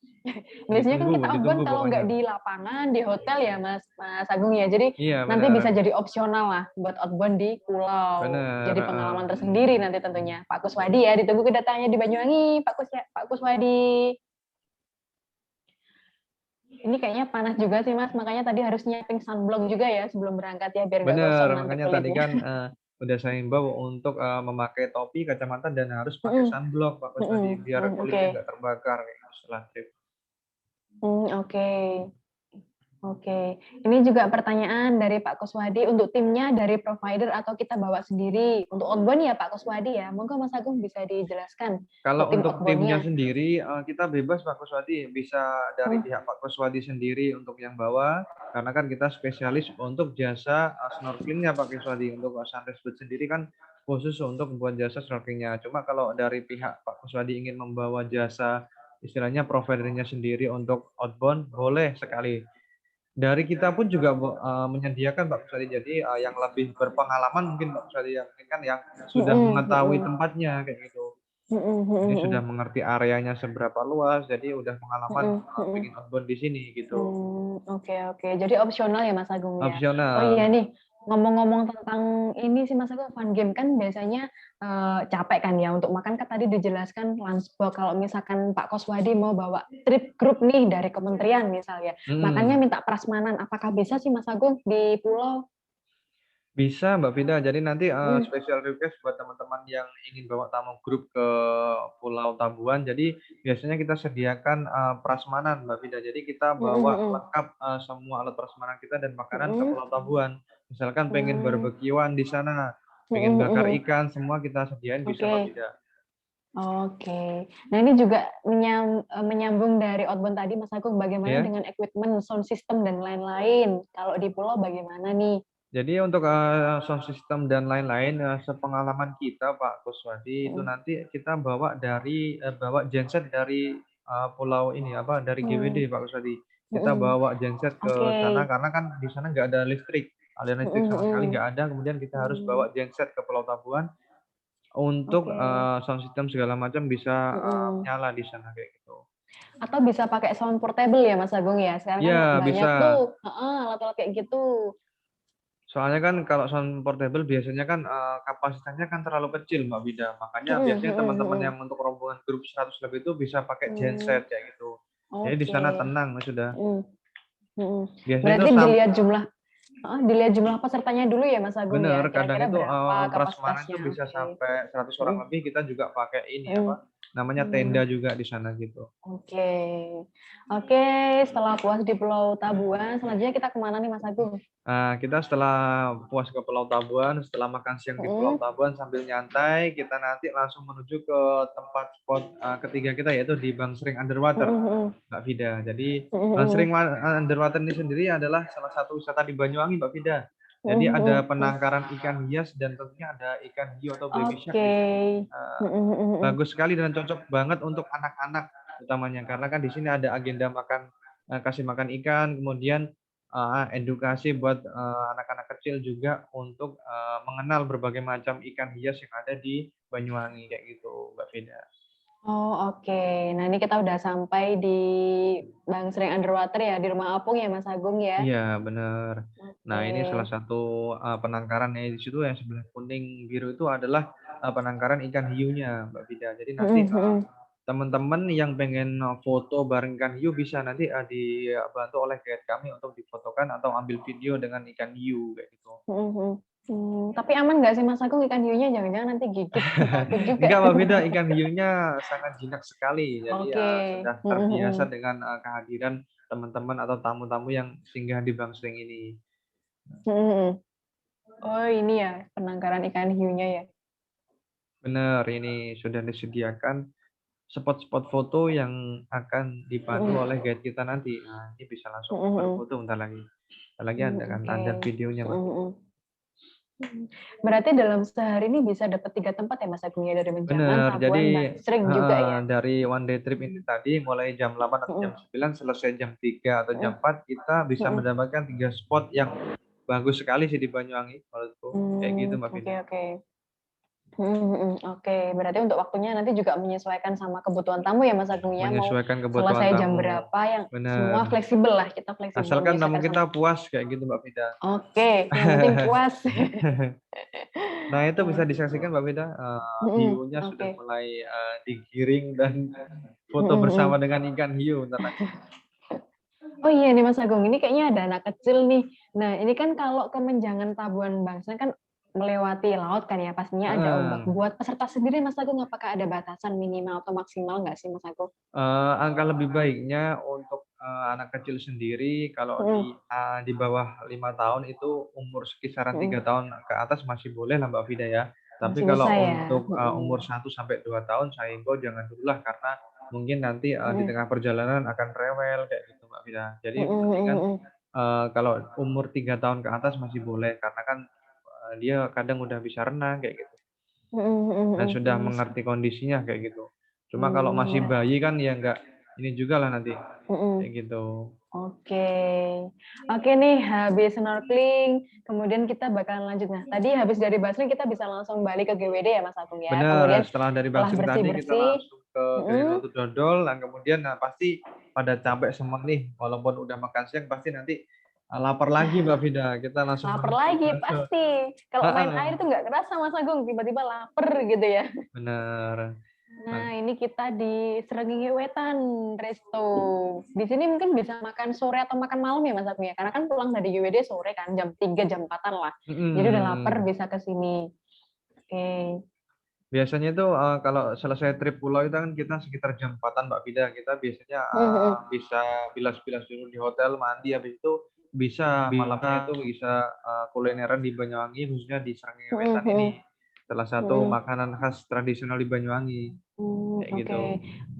Biasanya kan kita outbound kalau nggak pokoknya. di lapangan, di hotel ya Mas Agung ya. Jadi Iya, nanti bisa benar. jadi opsional lah buat outbound di pulau. Benar, Jadi pengalaman tersendiri nanti tentunya. Pak Kuswadi ya, ditunggu kedatangannya di Banyuwangi, Pak Kuswadi. Ini kayaknya panas juga sih Mas, makanya tadi harus nyiapin sunblock juga ya sebelum berangkat ya, biar nggak Benar, gosong nanti makanya tadi kulitnya. kan udah saya himbau untuk memakai topi, kacamata, dan harus pakai sunblock Pak Kuswadi biar kulitnya nggak terbakar kayak gitu setelah trip. Oke. Ini juga pertanyaan dari Pak Kuswadi, untuk timnya dari provider atau kita bawa sendiri? Untuk outbound ya Pak Kuswadi ya, monggo Mas Agung bisa dijelaskan. Kalau tim untuk timnya outbound-nya. sendiri, kita bebas Pak Kuswadi, bisa dari pihak Pak Kuswadi sendiri untuk yang bawa, karena kan kita spesialis untuk jasa snorkelingnya Pak Kuswadi. Untuk Sunrise Boat sendiri kan khusus untuk buat jasa snorkelingnya. Cuma kalau dari pihak Pak Kuswadi ingin membawa jasa istilahnya providernya sendiri untuk outbound, boleh sekali. Dari kita pun juga menyediakan Pak Kuswadi. Jadi yang lebih berpengalaman mungkin Pak Kuswadi yang sudah mengetahui tempatnya kayak gitu. Jadi sudah mengerti areanya seberapa luas, jadi udah pengalaman bikin outbound di sini gitu. Oke. Jadi opsional ya Mas Agung ya. Oh Opsional. iya nih, ngomong-ngomong tentang ini sih Mas Agung, fun game kan biasanya capek kan ya untuk makan, kan tadi dijelaskan lunchbox. Kalau misalkan Pak Kuswadi mau bawa trip grup nih dari kementerian misalnya, makannya minta prasmanan, apakah bisa sih Mas Agung di pulau? Bisa Mbak Vida, jadi nanti special request buat teman-teman yang ingin bawa tamu grup ke Pulau Tabuan. Jadi biasanya kita sediakan prasmanan Mbak Vida. Jadi kita bawa lengkap semua alat prasmanan kita dan makanan ke Pulau Tabuan. Misalkan pengen barbekyuan di sana, pengen bakar ikan, semua kita sediain bisa Mbak Vida. Oke. Nah, ini juga menyambung dari outbound tadi, Mas Agung, bagaimana Ya. dengan equipment, sound system, dan lain-lain? Kalau di pulau bagaimana nih? Jadi untuk sound system dan lain-lain, sepengalaman kita Pak Kuswadi itu Mhm. nanti kita bawa genset dari pulau ini apa dari Hmm, GWD Pak Kuswadi. Kita mhm. bawa genset ke Oke. sana karena kan di sana nggak ada listrik, aliran Mhm listrik sama sekali mhm. nggak ada. Kemudian kita harus Mmm, bawa genset ke Pulau Tabuan untuk oke. sound system segala macam bisa Mhm. nyala di sana kayak gitu. Atau bisa pakai sound portable ya, Mas Agung, ya? Sekarang kan Iya bisa. banyak tuh heeh, alat-alat kayak gitu. Soalnya kan kalau sound portable biasanya kan kapasitasnya kan terlalu kecil Mbak Wida. Makanya Mhm biasanya mhm teman-teman yang mhm. untuk rombongan grup 100 lebih itu bisa pakai Mmm, genset kayak gitu. Jadi di oke. sana tenang sudah. Mhm mhm. Biasanya itu Berarti dilihat jumlah pesertanya dulu ya, Mas Agung, bener, ya? kadang Kira-kira itu berapa prasmanan itu kapasitasnya? bisa Oke. sampai 100 orang Mhm lebih. Kita juga pakai ini mhm. apa namanya Mmm. tenda juga di sana gitu. Oke. Oke, setelah puas di Pulau Tabuan, selanjutnya kita kemana nih, Mas Agung? Kita setelah puas ke Pulau Tabuan, setelah makan siang di Pulau Mhm. Tabuan sambil nyantai, kita nanti langsung menuju ke tempat spot ketiga kita yaitu di Bangsering Mhm Underwater, mhm. Mbak Vida. Jadi Mhm Bangsering mhm. Underwater ini sendiri adalah salah satu wisata di Banyuwangi, Mbak Vida. Mhm Jadi ada mhm. Mhm. penangkaran ikan hias dan tentunya ada ikan hiu atau baby shark Oke. di sini. Mhm mhm mhm. Bagus sekali dan cocok banget untuk anak-anak utamanya karena kan di sini ada agenda kasih makan ikan, kemudian edukasi buat anak-anak kecil juga untuk mengenal berbagai macam ikan hias yang ada di Banyuwangi kayak gitu, Mbak Veda. Oh, oke. Nah, ini kita udah sampai di Bangsering Underwater ya, di Rumah Apung ya, Mas Agung, ya? Iya, bener. Nah, ini salah Oke. satu penangkaran ya di situ yang sebelah kuning biru itu adalah penangkaran ikan hiunya, Mbak Vida. Jadi nanti Mhm mhm. teman-teman yang pengen foto bareng ikan hiu bisa nanti dibantu oleh guide kami untuk difotokan atau ambil video dengan ikan hiu kayak gitu. Mhm mhm. Tapi aman nggak sih, Mas Agung, ikan hiunya jangan-jangan nanti gigit? Takut juga. Enggak, Mbak Vida, ikan hiunya sangat jinak sekali. Jadi Oke. sudah Mhm terbiasa mhm. dengan kehadiran teman-teman atau tamu-tamu yang singgah di Bangsering ini. Mhm mhm. Oh, ini ya, penangkaran ikan hiunya ya? Benar, ini sudah disediakan spot-spot foto yang akan dipandu Mhm. oleh guide kita nanti. Nah, ini bisa langsung Mhm mhm. berfoto bentar lagi. Bentar lagi akan Oke. ada videonya, Mbak. Mhm mhm. Mhm. Berarti dalam sehari ini bisa dapat 3 tempat ya, Mas Agung, ya? Dari Menjangan, Bener, jadi Tabuan, Bangsering juga ya? dari one day trip ini Mhm. tadi mulai jam 8 atau jam Mhm 9 selesai jam 3 atau jam mhm 4 kita bisa mhm. mendapatkan 3 spot yang bagus sekali sih di Banyuwangi menurutku. Kayak gitu, Mbak Oke Vina. oke. Mhm mhm. Oke, berarti untuk waktunya nanti juga menyesuaikan sama kebutuhan tamu ya, Mas Agung, ya? Mau Menyesuaikan kebutuhan selesai jam tamu. berapa yang Bener. semua fleksibel lah, kita fleksibel Asalkan tamu menyesuaikan sama kita puas kayak gitu, Mbak Vida. oke, yang penting puas. Nah, itu bisa Oke. disaksikan Mbak Vida, Mhm, hiunya sudah oke. mulai digiring dan Mhm foto bersama mhm. dengan ikan hiu bentar lagi. Oh iya nih Mas Agung, ini kayaknya ada anak kecil nih. Nah, ini kan kalau ke Menjangan Tabuan Bangsa kan melewati laut kan ya, pastinya ada ombak. Heeh. Buat peserta sendiri Mas Agung, apakah ada batasan minimal atau maksimal nggak sih Mas Agung? Angka lebih baiknya untuk, anak kecil sendiri kalau Mhm di bawah 5 tahun itu umur kisaran 3 mhm. tahun ke atas masih boleh lah Mbak Vida ya. Tapi Masih bisa kalau ya? untuk, umur Mhm. 1 sampai 2 tahun saya himbau jangan dulu lah karena mungkin nanti, di Mhm. tengah perjalanan akan rewel kayak gitu Mbak Vida. Jadi Mhm mhm mendingan, mhm. kalau umur 3 tahun ke atas masih boleh karena kan, dia kadang udah bisa renang kayak gitu Mhm mhm dan mhm. sudah mengerti kondisinya kayak gitu. Cuma kalau masih Mmm, bayi kan ya nggak ini juga lah nanti. mhm. Kayak gitu. Oke. Oke nih, habis snorkeling, kemudian kita bakalan lanjut. Nah, tadi habis dari Basring kita bisa langsung balik ke GWD ya, Mas Agung, ya? Bener, Kemudian setelah dari setelah Bangsering tadi kita bersih-bersih langsung ke Galian mhm, Ratu Dodol, dan kemudian pasti pada capek semua nih, walaupun udah makan siang pasti nanti lapar lagi Mbak Vida. Kita langsung lapar menuju lagi ke pasti. Kalau main heeh, air itu nggak kerasa, Mas Agung, tiba-tiba lapar gitu ya. bener. Nah, Nah, ini kita di Srengenge Wetan Resto. Di sini mungkin bisa makan sore atau makan malam ya, Mas Agung, ya? Karena kan pulang dari GWD sore kan, jam 3 jam 4-an lah. Jadi udah lapar mhm. bisa ke sini. Oke. Biasanya itu, kalau selesai trip pulau itu kan kita sekitar jam 4-an Mbak Vida, kita biasanya, Mhm mhm. bisa bilas-bilas dulu di hotel, mandi, habis itu bisa malamnya itu bisa, kulineran di Banyuwangi, khususnya di Srengenge Mhm Wetan ini. mhm. salah satu Hmm. makanan khas tradisional di Banyuwangi kayak Oke. gitu.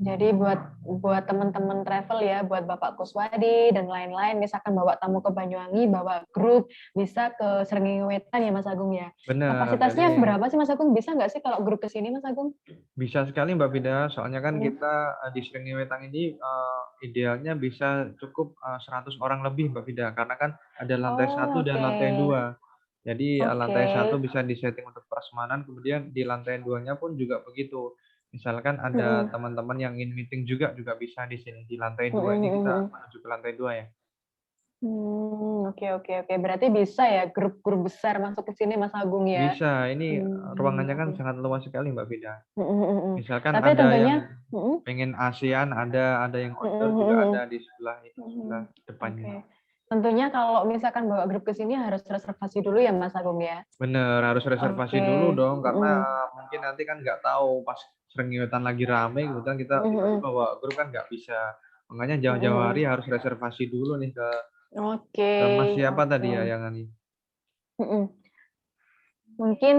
Jadi buat teman-teman travel ya, buat Bapak Kuswadi dan lain-lain, misalkan bawa tamu ke Banyuwangi, bawa grup, bisa ke Srengenge Wetan ya Mas Agung ya. Benar, Kapasitasnya jadi berapa sih Mas Agung? Bisa nggak sih kalau grup ke sini Mas Agung? bisa sekali Mbak Vida, soalnya kan Hmm. kita di Srengenge Wetan ini idealnya bisa cukup 100 orang lebih Mbak Vida, karena kan ada lantai Oh, 1 dan oke. lantai 2. Jadi Oke. lantai 1 bisa disetting untuk prasmanan, kemudian di lantai 2-nya pun juga begitu. Misalkan ada Mm-mm. teman-teman yang ingin meeting juga bisa di sini. Di lantai 2 ini kita Mm-mm. menuju ke lantai 2 ya. Oke, oke, oke. Berarti bisa ya grup-grup besar masuk ke sini Mas Agung ya? Bisa, ini ruangannya kan Hmm. sangat luas sekali Mbak Vida. Mm-mm. Misalkan Tapi ada yang tentunya, mm-mm. pengen ASEAN, ada yang outdoor juga Mm-mm. ada di sebelah ini, sebelah Mm-mm. depannya. Oke. Tentunya kalau misalkan bawa grup ke sini harus reservasi dulu ya Mas Agung ya? Bener, harus reservasi Oke. dulu dong, karena Mm-mm. mungkin nanti kan nggak tahu pas Srengenge Wetan lagi rame, kemudian kita Mm-mm. tiba-tiba bawa grup kan nggak bisa. Makanya jauh-jauh hari Mm-mm. harus reservasi dulu nih Oke. ke Mas siapa tadi ya Oke. yang ini. Mm-mm. Mungkin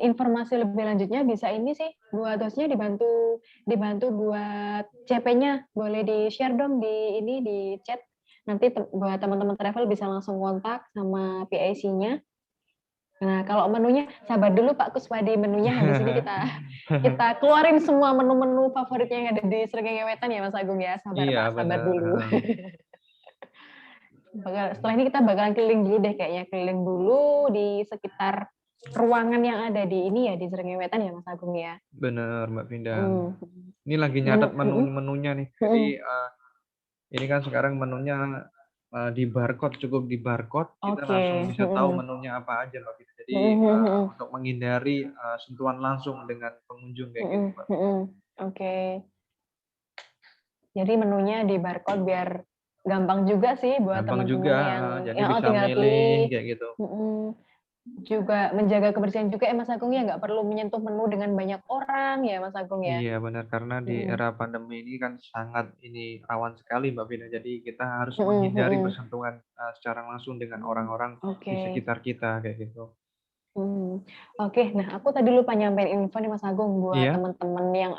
informasi lebih lanjutnya bisa ini sih, buat hostnya dibantu dibantu buat CP-nya, boleh di-share dong di chat. Nanti buat teman-teman travel bisa langsung kontak sama PIC-nya. Nah, kalau menunya sabar dulu Pak Kuswadi, menunya habis ini kita keluarin semua menu-menu favoritnya yang ada di Srengenge Wetan ya Mas Agung ya. Sabar Iya Pak, sabar bener. dulu. Setelah ini kita bakalan keliling dulu deh kayaknya, keliling dulu di sekitar ruangan yang ada di ini ya, di Srengenge Wetan ya Mas Agung ya. Bener Mbak Vinda. Hmm. Ini lagi Menu, nyatet menu-menunya nih. Jadi ini kan sekarang menunya di barcode, cukup di barcode kita Oke. langsung bisa tahu menunya apa aja Mbak Vinda. Jadi untuk menghindari sentuhan langsung dengan pengunjung kayak gitu Mbak. Oke. Jadi menunya di barcode biar gampang juga sih buat Gampang juga, teman-teman yang jadi yang bisa tinggal milih pilih. kayak gitu. Juga menjaga kebersihan juga ya Mas Agung ya, nggak perlu menyentuh menu dengan banyak orang ya Mas Agung ya. Iya benar, karena di era pandemi ini kan sangat ini rawan sekali Mbak Vina. Jadi kita harus menghindari bersentuhan secara langsung dengan orang-orang di Oke. sekitar kita kayak gitu. Oke, nah aku tadi lupa nyampein info nih Mas Agung buat Iya, teman-teman yang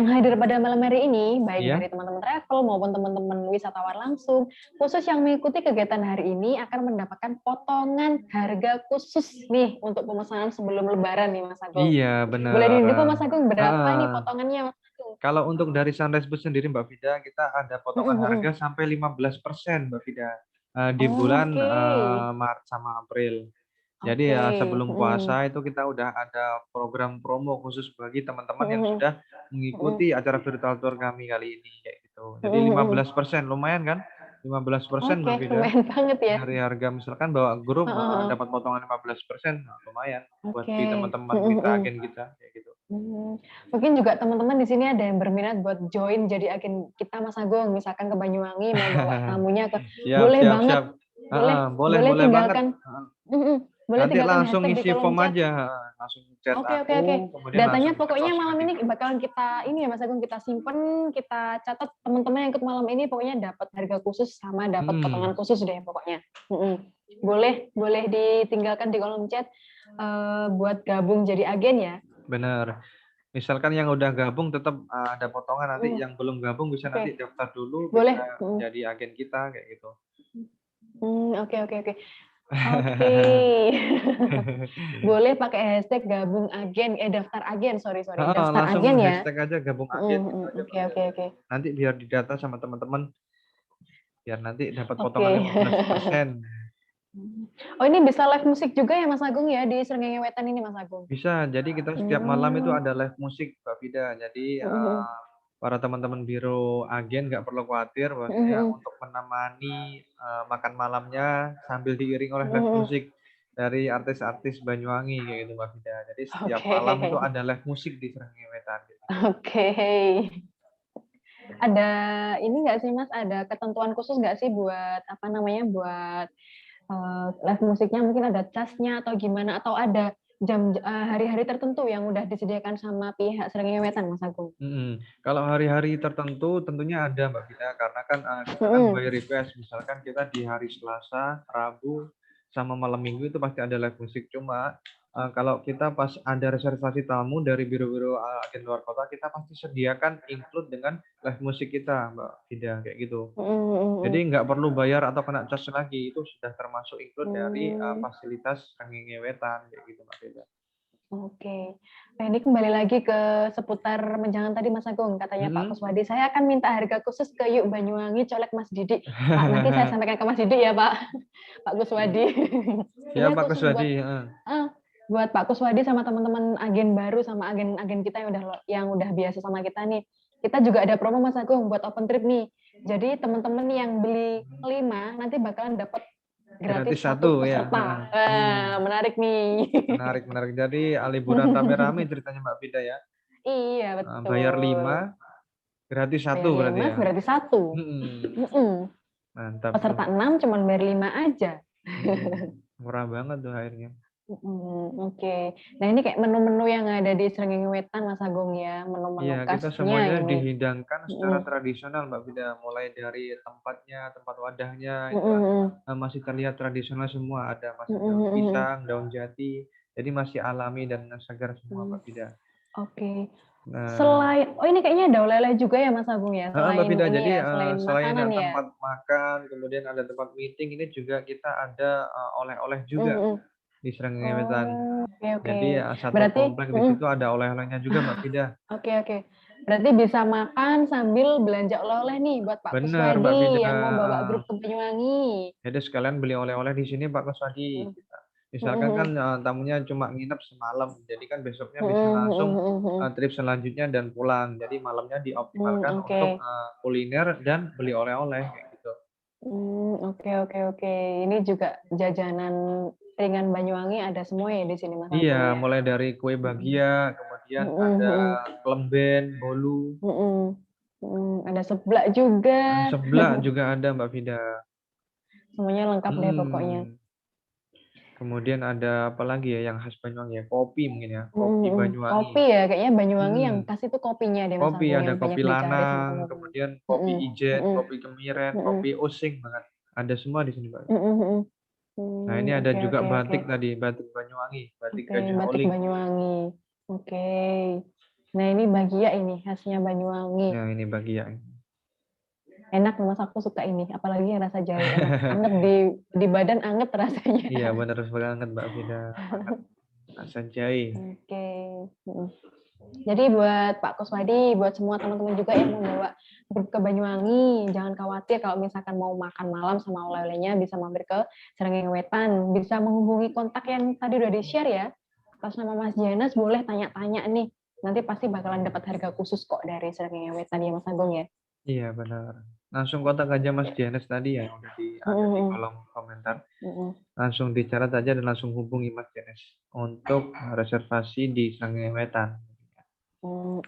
hadir pada malam hari ini, baik iya. dari teman-teman travel maupun teman-teman wisatawan langsung, khusus yang mengikuti kegiatan hari ini akan mendapatkan potongan harga khusus nih untuk pemesanan sebelum Lebaran nih Mas Agung. Iya Boleh benar. diinfo Mas Agung berapa nih Heeh. potongannya Mas Agung? Kalau untuk dari Sunrise Bus sendiri Mbak Vida, kita ada potongan harga sampai 15% Mbak Vida di bulan Oke, Maret sama April. Jadi oke. ya sebelum puasa itu kita udah ada program promo khusus bagi teman-teman yang sudah mengikuti acara virtual tour kami kali ini kayak gitu. Jadi 15% lumayan kan? 15% Oke, Mbak Vida. lumayan banget ya. Dari harga misalkan bawa grup Heeh. dapat potongan 15%, nah, lumayan buat Oke. di teman-teman mitra agen kita kayak gitu. Mungkin juga teman-teman di sini ada yang berminat buat join jadi agen kita Mas Agung, misalkan ke Banyuwangi mau bawa tamunya ke, Siap, boleh siap, banget, siap. boleh Boleh banget. tinggalkan, boleh Nanti tinggalkan langsung hashtag di ngisi kolom form chat. aja, langsung chat Oke, oke, oke. aku, kemudian Datanya langsung pokoknya malam request. ini bakalan kita ini ya Mas Agung, kita simpen, kita catat teman-teman yang ikut malam ini pokoknya dapat harga khusus sama dapat potongan khusus deh pokoknya. Boleh ditinggalkan di kolom chat buat gabung jadi agen ya. Bener. Misalkan yang udah gabung tetap ada potongan, nanti yang belum gabung bisa nanti daftar dulu, Boleh. bisa jadi agen kita kayak gitu. Oke. Oke. Boleh pakai hashtag gabung agen, daftar agen, sorry. Daftar Langsung agen ya. hashtag aja gabung agen gitu aja. Oke. Nanti biar didata sama teman-teman, biar nanti dapat potongan Oke. 15%. Oh ini bisa live musik juga ya Mas Agung ya di Srengenge Wetan ini Mas Agung? Bisa, jadi kita setiap malam itu ada live musik Mbak Vida. Jadi para teman-teman biro agen nggak perlu khawatir bahwasanya untuk menemani makan malamnya sambil diiring oleh live musik dari artis-artis Banyuwangi kayak gitu Mbak Vida. Jadi setiap malam itu ada live musik di Srengenge Wetan. Oke. Ada ini nggak sih Mas? Ada ketentuan khusus nggak sih buat buat live musiknya? Mungkin ada casnya atau gimana? Atau ada jam hari-hari tertentu yang udah disediakan sama pihak Srengenge Wetan Mas Agung? Kalau hari-hari tertentu tentunya ada Mbak Vina, karena kan kita kan by request, misalkan kita di hari Selasa, Rabu, sama malam Minggu itu pasti ada live musik. Cuma kalau kita pas ada reservasi tamu dari biro-biro agen luar kota, kita pasti sediakan include dengan live musik kita, Mbak Vida, kayak gitu. Jadi nggak perlu bayar atau kena charge lagi, itu sudah termasuk include dari fasilitas Srengenge Wetan, kayak gitu, Mbak Vida. Oke. Nah, ini kembali lagi ke seputar menjangan tadi Mas Agung. Katanya Pak Kuswadi, saya akan minta harga khusus ke Yuk Banyuwangi colek Mas Didi. Pak, nanti saya sampaikan ke Mas Didi ya Pak. Pak Kuswadi. Ya, Ini Pak khusus Kuswadi. buat Pak Kuswadi sama teman-teman agen baru sama agen-agen kita yang udah biasa sama kita nih. Kita juga ada promo Mas Agung buat open trip nih. Jadi teman-teman yang beli 5 nanti bakalan dapat gratis satu ya. peserta. Menarik nih. Menarik. Jadi liburan rame-rame ceritanya Mbak Vida ya. Iya, betul. Bayar 5, gratis 1 berarti ya. Gratis 1. Mantap. Peserta 6 cuman bayar 5 aja. Murah banget tuh akhirnya. Oke. Nah, ini kayak menu-menu yang ada di Srengenge Wetan Mas Agung ya, menu-menu Iya, khasnya kita semuanya ini. dihidangkan secara tradisional Mbak Vida, mulai dari tempatnya, tempat wadahnya itu masih terlihat tradisional semua, ada masih daun pisang, daun jati, jadi masih alami dan segar semua Mbak Vida. Oke. Selain, ini kayaknya ada oleh-oleh juga ya Mas Agung ya, Mbak Vida, ini jadi ya, selain makanan ya. tempat makan, kemudian ada tempat meeting, ini juga kita ada oleh-oleh juga di Srengenge Wetan. Oke. Jadi satu komplek di situ ada oleh-olehnya juga Mbak Vida. Oke. Berarti bisa makan sambil belanja oleh-oleh nih buat Pak Benar, Mbak Kuswadi Vida. yang mau bawa grup ke Banyuwangi. Jadi sekalian beli oleh-oleh di sini Pak Kuswadi. Misalkan kan tamunya cuma nginep semalam, jadi kan besoknya bisa langsung trip selanjutnya dan pulang. Jadi malamnya dioptimalkan untuk kuliner dan beli oleh-oleh kayak gitu. Oke. Ini juga jajanan ringan Banyuwangi ada semua ya di sini Mas Agung. Iya, mulai dari kue bahagia, kemudian ada kelemben, bolu. Ada seblak juga. Seblak juga ada Mbak Vida. Semuanya lengkap deh pokoknya. Kemudian ada apa lagi ya yang khas Banyuwangi ya? Kopi mungkin ya, kopi Banyuwangi. Kopi ya, kayaknya Banyuwangi yang khas itu kopinya deh Mas Agung. Kopi, ada yang kopi banyak dicari sama lanang, teman-teman. kemudian kopi ijen, kopi kemiren, kopi osing banget. Ada semua di sini, Mbak. Nah, ini ada juga batik tadi, batik Banyuwangi, batik Gajah Batik Oling. Banyuwangi. Oke. Nah, ini bagia ini, khasnya Banyuwangi. Nah, ini bagia. Enak, Mas, aku suka ini, apalagi yang rasa jahe enak. Anget di badan, anget rasanya. Iya, benar banget Mbak Vida. Rasa jahe. Oke. Jadi buat Pak Kuswadi, buat semua teman-teman juga yang mau bawa grup ke Banyuwangi, jangan khawatir kalau misalkan mau makan malam sama oleh-olehnya, bisa mampir ke Srengenge Wetan. Bisa menghubungi kontak yang tadi udah di-share ya. Atas nama Mas Janas, boleh tanya-tanya nih. Nanti pasti bakalan dapat harga khusus kok dari Srengenge Wetan ya Mas Agung ya. Iya, benar. Langsung kontak aja Mas Janes tadi ya, udah ada di kolom komentar. Langsung dicatat aja dan langsung hubungi Mas Janes untuk reservasi di Srengenge Wetan.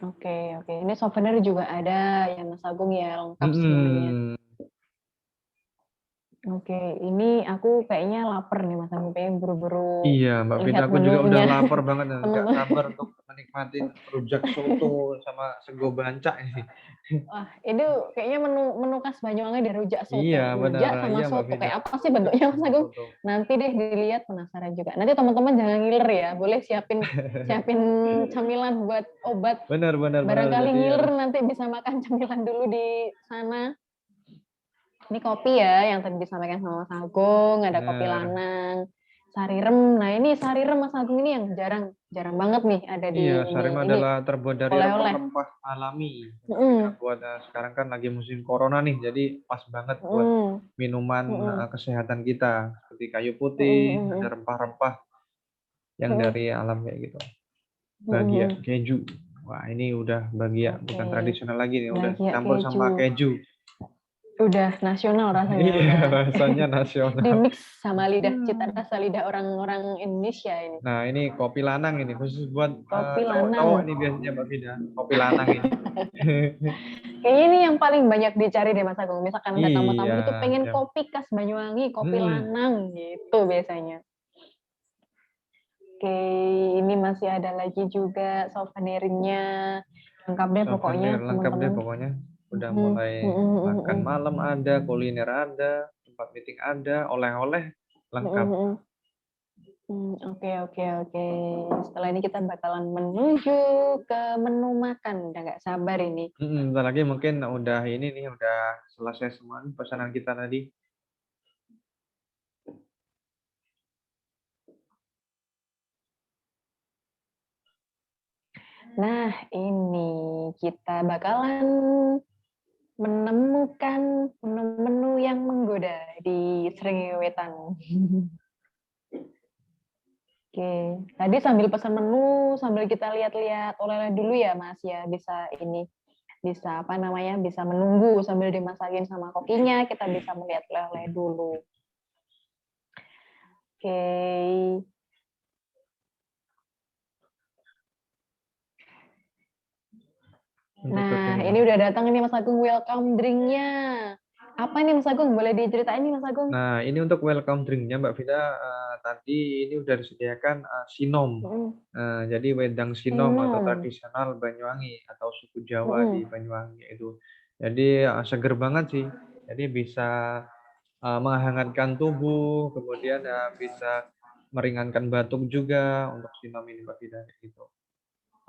Oke. Ini souvenir juga ada ya Mas Agung ya, lengkap semuanya. Oke, ini aku kayaknya lapar nih Mas Agung, pengen buru-buru. Iya, Mbak Vita, aku juga udah lapar banget, nggak sabar untuk menikmatin rujak soto sama sego bancak ini. Wah, ini kayaknya menu khas Banyuwangi dari rujak soto. Iya, benar. Rujak sama soto, kayak apa sih bentuknya Mas Agung? Nanti deh dilihat, penasaran juga. Nanti teman-teman jangan ngiler ya, boleh siapin camilan buat obat. Benar. Barangkali ngiler nanti bisa makan camilan dulu di sana. Ini kopi ya, yang tadi disampaikan sama Mas Agung, ada kopi lanang, sarirem. Nah, ini sarirem Mas Agung ini yang jarang banget nih ada di sarirem adalah terbuat dari rempah-rempah alami. Buat sekarang kan lagi musim corona nih, jadi pas banget buat minuman kesehatan kita, seperti kayu putih, ada rempah-rempah yang dari alam kayak gitu. Bahagia keju. Wah, ini udah bahagia, bukan tradisional lagi nih, udah campur sama keju. Udah nasional rasanya. Iya, rasanya nasional. Dimix sama cita rasa lidah orang-orang Indonesia ini. Nah, ini kopi lanang ini khusus buat cowok-cowok ini biasanya Mbak Vida. Kopi lanang ini. Kayaknya ini yang paling banyak dicari deh Mas Agung. Misalkan ada tamu-tamu itu pengen kopi khas Banyuwangi, kopi lanang gitu biasanya. Oke, ini masih ada lagi juga souvenirnya. Lengkap deh pokoknya. Lengkap deh pokoknya. Udah mulai makan malam ada, kuliner ada, tempat meeting ada, oleh-oleh lengkap. Oke, oke, oke. Setelah ini kita bakalan menuju ke menu makan. Udah nggak sabar ini. Bentar lagi mungkin udah ini nih, udah selesai semua nih pesanan kita tadi. Nah, ini kita bakalan menemukan menu-menu yang menggoda di Srengenge Wetan. Oke, tadi sambil pesan menu, sambil kita lihat-lihat oleh-oleh dulu ya, Mas ya. Bisa apa namanya? Bisa menunggu sambil dimasakin sama kokinya, kita bisa melihat oleh-oleh dulu. Oke. Nah, ini udah datang ini Mas Agung welcome drink-nya. Apa ini Mas Agung? Boleh diceritain nih Mas Agung? Nah, ini untuk welcome drink-nya Mbak Vida, tadi ini udah disediakan sinom. Jadi wedang sinom atau tradisional Banyuwangi atau suku Jawa di Banyuwangi itu. Jadi seger banget sih. Jadi bisa menghangatkan tubuh, kemudian bisa meringankan batuk juga untuk sinom ini Mbak Vida gitu.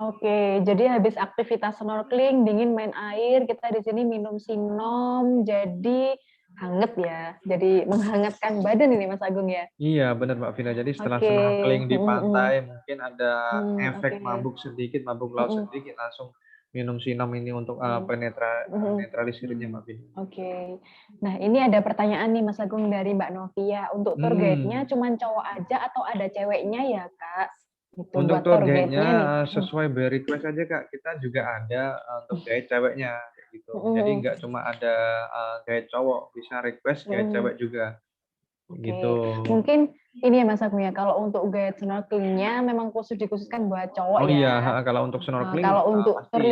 Oke, jadi habis aktivitas snorkeling, dingin main air, kita di sini minum sinom, jadi hangat ya. Jadi menghangatkan badan ini Mas Agung ya. Iya, benar Mbak Vina. Jadi setelah Oke. snorkeling di pantai, mungkin ada efek Oke. mabuk sedikit, mabuk laut sedikit, langsung minum sinom ini untuk penetralisirnya Mbak Vina. Oke. Nah, ini ada pertanyaan nih Mas Agung dari Mbak Novia. Untuk tour guide-nya cuma cowok aja atau ada ceweknya ya, Kak? Gitu, Untuk buat tour tour guide-nya guide-nya nih. sesuai by request aja Kak. Kita juga ada untuk guide ceweknya kayak gitu. Jadi nggak cuma ada guide cowok, bisa request guide cewek juga. Oke. Gitu. Mungkin ini ya Mas Agung ya, kalau untuk guide snorkelingnya memang khusus dikhususkan buat cowok Oh ya. iya, kalau untuk snorkeling Kalau untuk pasti tour cowok.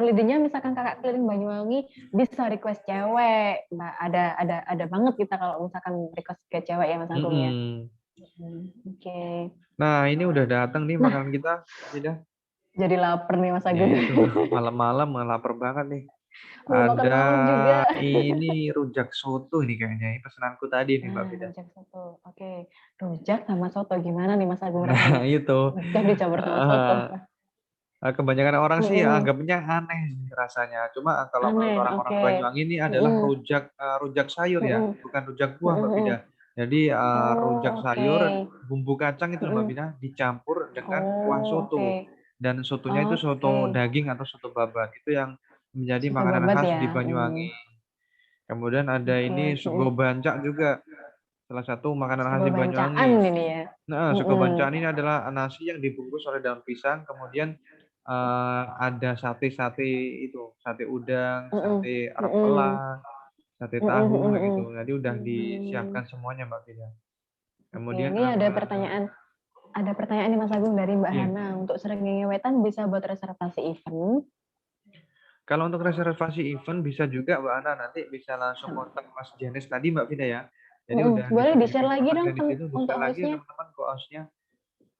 leadernya misalkan kakak keliling Banyuwangi bisa request cewek. Mbak, ada banget kita kalau misalkan request ke cewek ya Mas Agung ya. Oke. Nah, ini udah datang nih makanan kita, Tidak? Jadi lapar nih Mas Agung. Malam-malam lapar banget nih. Mau makan malam juga. Ini rujak soto nih kayaknya. Ini pesananku tadi nih Mbak Vida. Rujak soto. Oke. Rujak sama soto gimana nih Mas Agung Nah, rasanya? itu. Rujak dicampur sama soto. Kebanyakan orang sih anggapnya aneh rasanya. Cuma kalau menurut orang-orang Banyuwangi ini adalah rujak sayur ya, bukan rujak buah Mbak Vida. Jadi rujak sayur, bumbu kacang itu Mbak Vida dicampur dengan kuah soto. Dan sotonya itu soto daging atau soto babat. Itu yang menjadi Soto makanan babat khas ya. di Banyuwangi. Kemudian ada ini sego bancak juga. Salah satu makanan khas di Banyuwangi. Ini ya. Nah, sego bancaan ini adalah nasi yang dibungkus oleh daun pisang, kemudian ada sate-sate itu, sate udang, sate repelang, sate tahu gitu. Jadi udah disiapkan semuanya Mbak Vida. Kemudian ini ada pertanyaan nih Mas Agung dari Mbak Hana. Untuk Srengenge Wetan bisa buat reservasi event? Kalau untuk reservasi event bisa juga Mbak Hana, nanti bisa langsung kontak Mas Janis tadi Mbak Vida ya. Jadi udah boleh di-share lagi dong untuk lagi teman-teman host-nya.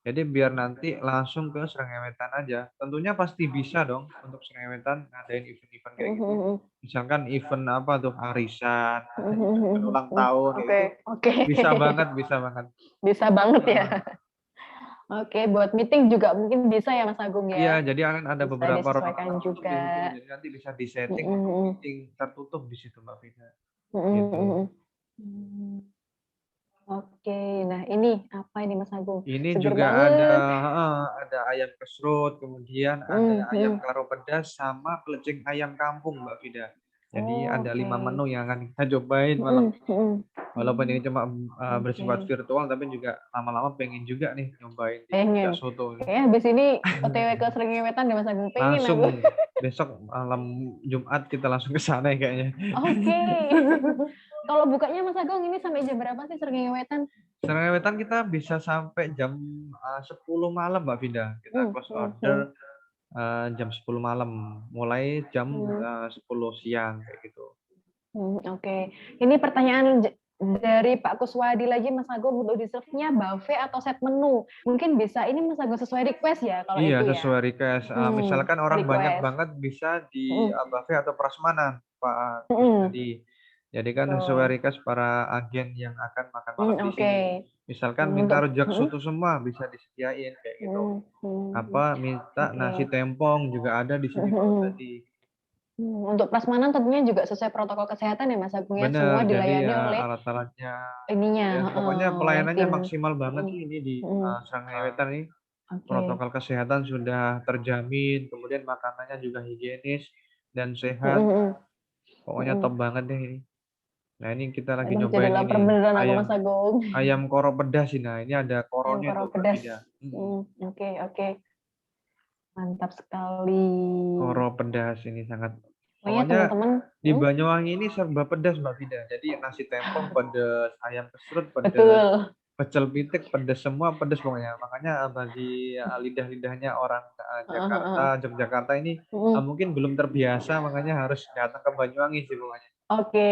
Jadi biar nanti langsung ke Srengenge Wetan aja. Tentunya pasti bisa dong untuk Srengenge Wetan ngadain event-event kayak gitu. Misalkan event apa tuh arisan, event ulang tahun gitu. Bisa banget. Bisa banget ya. Oke, buat meeting juga mungkin bisa ya Mas Agung ya. Iya, jadi akan ada beberapa orang juga. Jadi nanti bisa disetting meeting tertutup di situ Mbak Vida. Gitu. Oke, nah ini apa ini Mas Agung? Ini Seger juga banget. ada ayam kesrut, kemudian ada ayam kelaro pedas sama pelecing ayam kampung Mbak Vida. Jadi ada 5 menu yang akan kita cobain malam ini. Walaupun ini cuma bersifat virtual, tapi juga lama-lama pengen juga nih nyobain rujak soto. Kayaknya habis ini OTW ke Srengenge Wetan deh Mas Agung. Pengen langsung aku. Besok malam Jumat kita langsung ke sana kayaknya. Oke. Kalau bukanya Mas Agung ini sampai jam berapa sih Srengenge Wetan? Srengenge Wetan kita bisa sampai jam 10 malam Mbak Vida. Kita close order jam 10 malam, mulai jam 10 siang kayak gitu. Oke. Ini pertanyaan dari Pak Kuswadi lagi Mas Agung, untuk dessert-nya buffet atau set menu. Mungkin bisa ini Mas Agung sesuai request ya kalau itu ya. Iya, sesuai request. Misalkan orang banyak banget bisa di buffet atau prasmanan Pak Kuswadi. Jadi kan sesuai request para agen yang akan makan malam di Oke. sini. Misalkan minta Untuk rujak soto semua bisa disediain kayak gitu. Apa minta nasi oke. tempong juga ada di sini Pak Ustadi. Untuk prasmanan tentunya juga sesuai protokol kesehatan ya Mas Agung ya. Bener, Semua jadi dilayani ya oleh alat-alatnya ininya, ya pokoknya oleh pelayanannya tim. maksimal banget Mm, sih ini di mm, Srangawetan nih. Oke. Protokol kesehatan sudah terjamin, kemudian makanannya juga higienis dan Mm, sehat. mm, Pokoknya mm. top banget deh ini. Nah, ini kita lagi Aduh, jadi nyobain lapar ini beneran aku Mas ayam Agung. ayam koro pedas ini. Nah, ini ada Ayam koronya koro tuh Mbak pedas. Fida. Oke, oke. Mantap sekali. Koro pedas ini sangat. Pokoknya Pokoknya teman-teman, di Banyuwangi ini serba pedas Mbak Fida. Jadi nasi tempong pedas, ayam kesrut pedas, betul. pecel pitik pedas, semua pedas pokoknya. Makanya bagi lidah-lidahnya orang Jakarta, Yogyakarta ini Mm. mungkin belum terbiasa, makanya harus datang ke Banyuwangi sih pokoknya. Oke.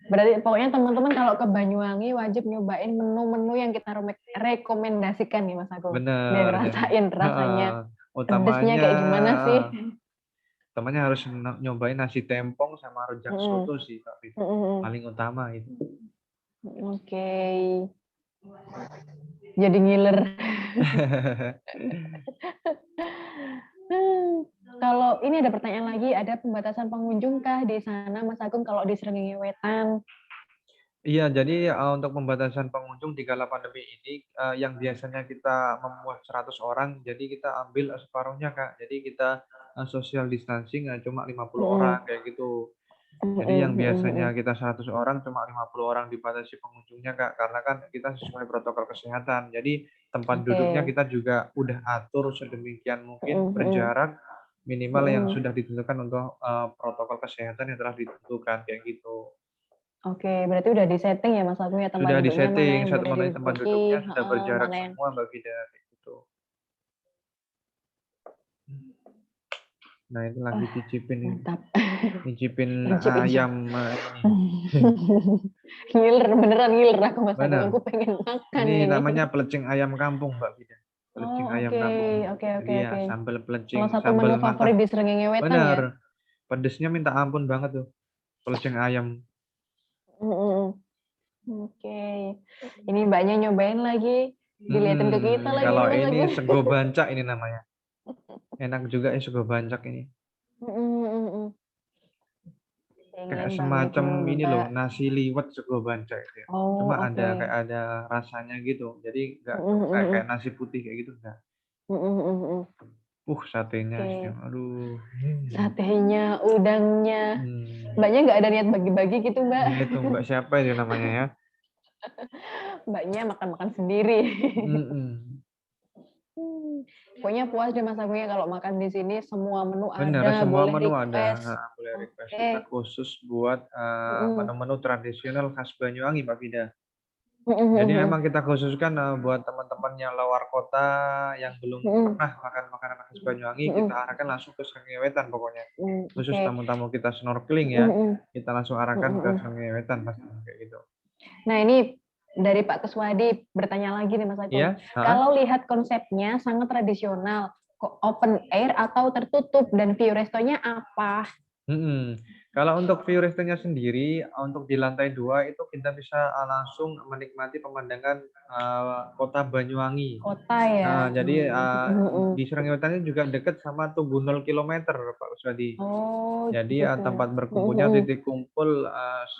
Berarti pokoknya teman-teman kalau ke Banyuwangi wajib nyobain menu-menu yang kita rekomendasikan nih Mas Agung. Biar Bener. Jadi ngerasain rasanya pedesnya utamanya kayak gimana sih. utamanya harus nyobain nasi tempong sama rujak Mm, soto sih Kak Fida. mm, mm. Paling utama itu. Oke. Jadi ngiler. Kalau ini ada pertanyaan lagi, ada pembatasan pengunjung kah di sana Mas Agung kalau di Srengenge Wetan? Iya, jadi untuk pembatasan pengunjung di kala pandemi ini, yang biasanya kita memuat 100 orang, jadi kita ambil separuhnya, Kak. Jadi kita social distancing cuma 50 orang, kayak gitu. Jadi yang biasanya kita 100 orang, cuma 50 orang dibatasi pengunjungnya, Kak. Karena kan kita sesuai protokol kesehatan. Jadi tempat duduknya Oke. kita juga udah atur sedemikian mungkin berjarak minimal yang sudah ditentukan untuk protokol kesehatan yang telah ditentukan, kayak gitu. Oke, berarti udah di-setting ya Mas Agung ya tempat Sudah duduknya mana disetting, yang satu boleh menit tempat diduduki, duduknya sudah berjarak mana yang semua Mbak Fida, kayak gitu. Nah, itu lagi cicipin ini. mantap. Nyicipin Incip. ayam ini. Ngiler, beneran ngiler aku Mas Agung. Benar. Aku pengen makan Ini ini. namanya pelecing ayam kampung, Mbak Fida. Pelecing Oh, ayam oke, kampung. oke, Jadi oke, ya oke. sambal Salah pelecing, satu sambal menu favorit matah. di Srengenge Wetan ya. Benar. Pedesnya minta ampun banget tuh. Pelecing ayam. Oke. Ini mbaknya nyobain lagi. Diliatin ke kita lagi Kalau Mas ini Agung. sego bancak ini namanya. Enak juga ya sego bancak ini. Kayak Pengen banget semacam ini loh, nyoba. nasi liwet sego bancak itu ya. Oh, Cuma oke. ada rasanya gitu. Jadi nggak kayak nasi putih kayak gitu enggak. Satenya Oke. aduh. Satenya, udangnya. Hmm. Mbaknya nggak ada niat bagi-bagi gitu, Mbak? Ya itu Mbak siapa itu namanya ya? Mbaknya makan-makan sendiri. Mm-mm. Pokoknya puas deh Mas Agung ya kalau makan di sini semua menu Bener, ada, semua boleh menu ada. request. Boleh request. Oke. Kita khusus buat menu-menu tradisional khas Banyuwangi, Mbak Fida. Jadi memang kita khususkan buat teman-teman yang luar kota yang belum pernah makan makanan khas Banyuwangi, kita arahkan langsung ke Srengenge Wetan pokoknya. Khusus Oke. tamu-tamu kita snorkeling ya, kita langsung arahkan ke Srengenge Wetan pasti kayak gitu. Nah ini dari Pak Kuswadi bertanya lagi nih Mas Agung. Iya. Kalau lihat konsepnya sangat tradisional, kok open air atau tertutup dan view restonya apa? Kalau untuk view restonya sendiri, untuk di lantai 2 itu kita bisa langsung menikmati pemandangan kota Banyuwangi. Kota ya. Jadi di Srengenge Wetan ini juga dekat sama Tugu 0 km, Pak Kuswadi. Oh, Jadi gitu. tempat berkumpulnya titik kumpul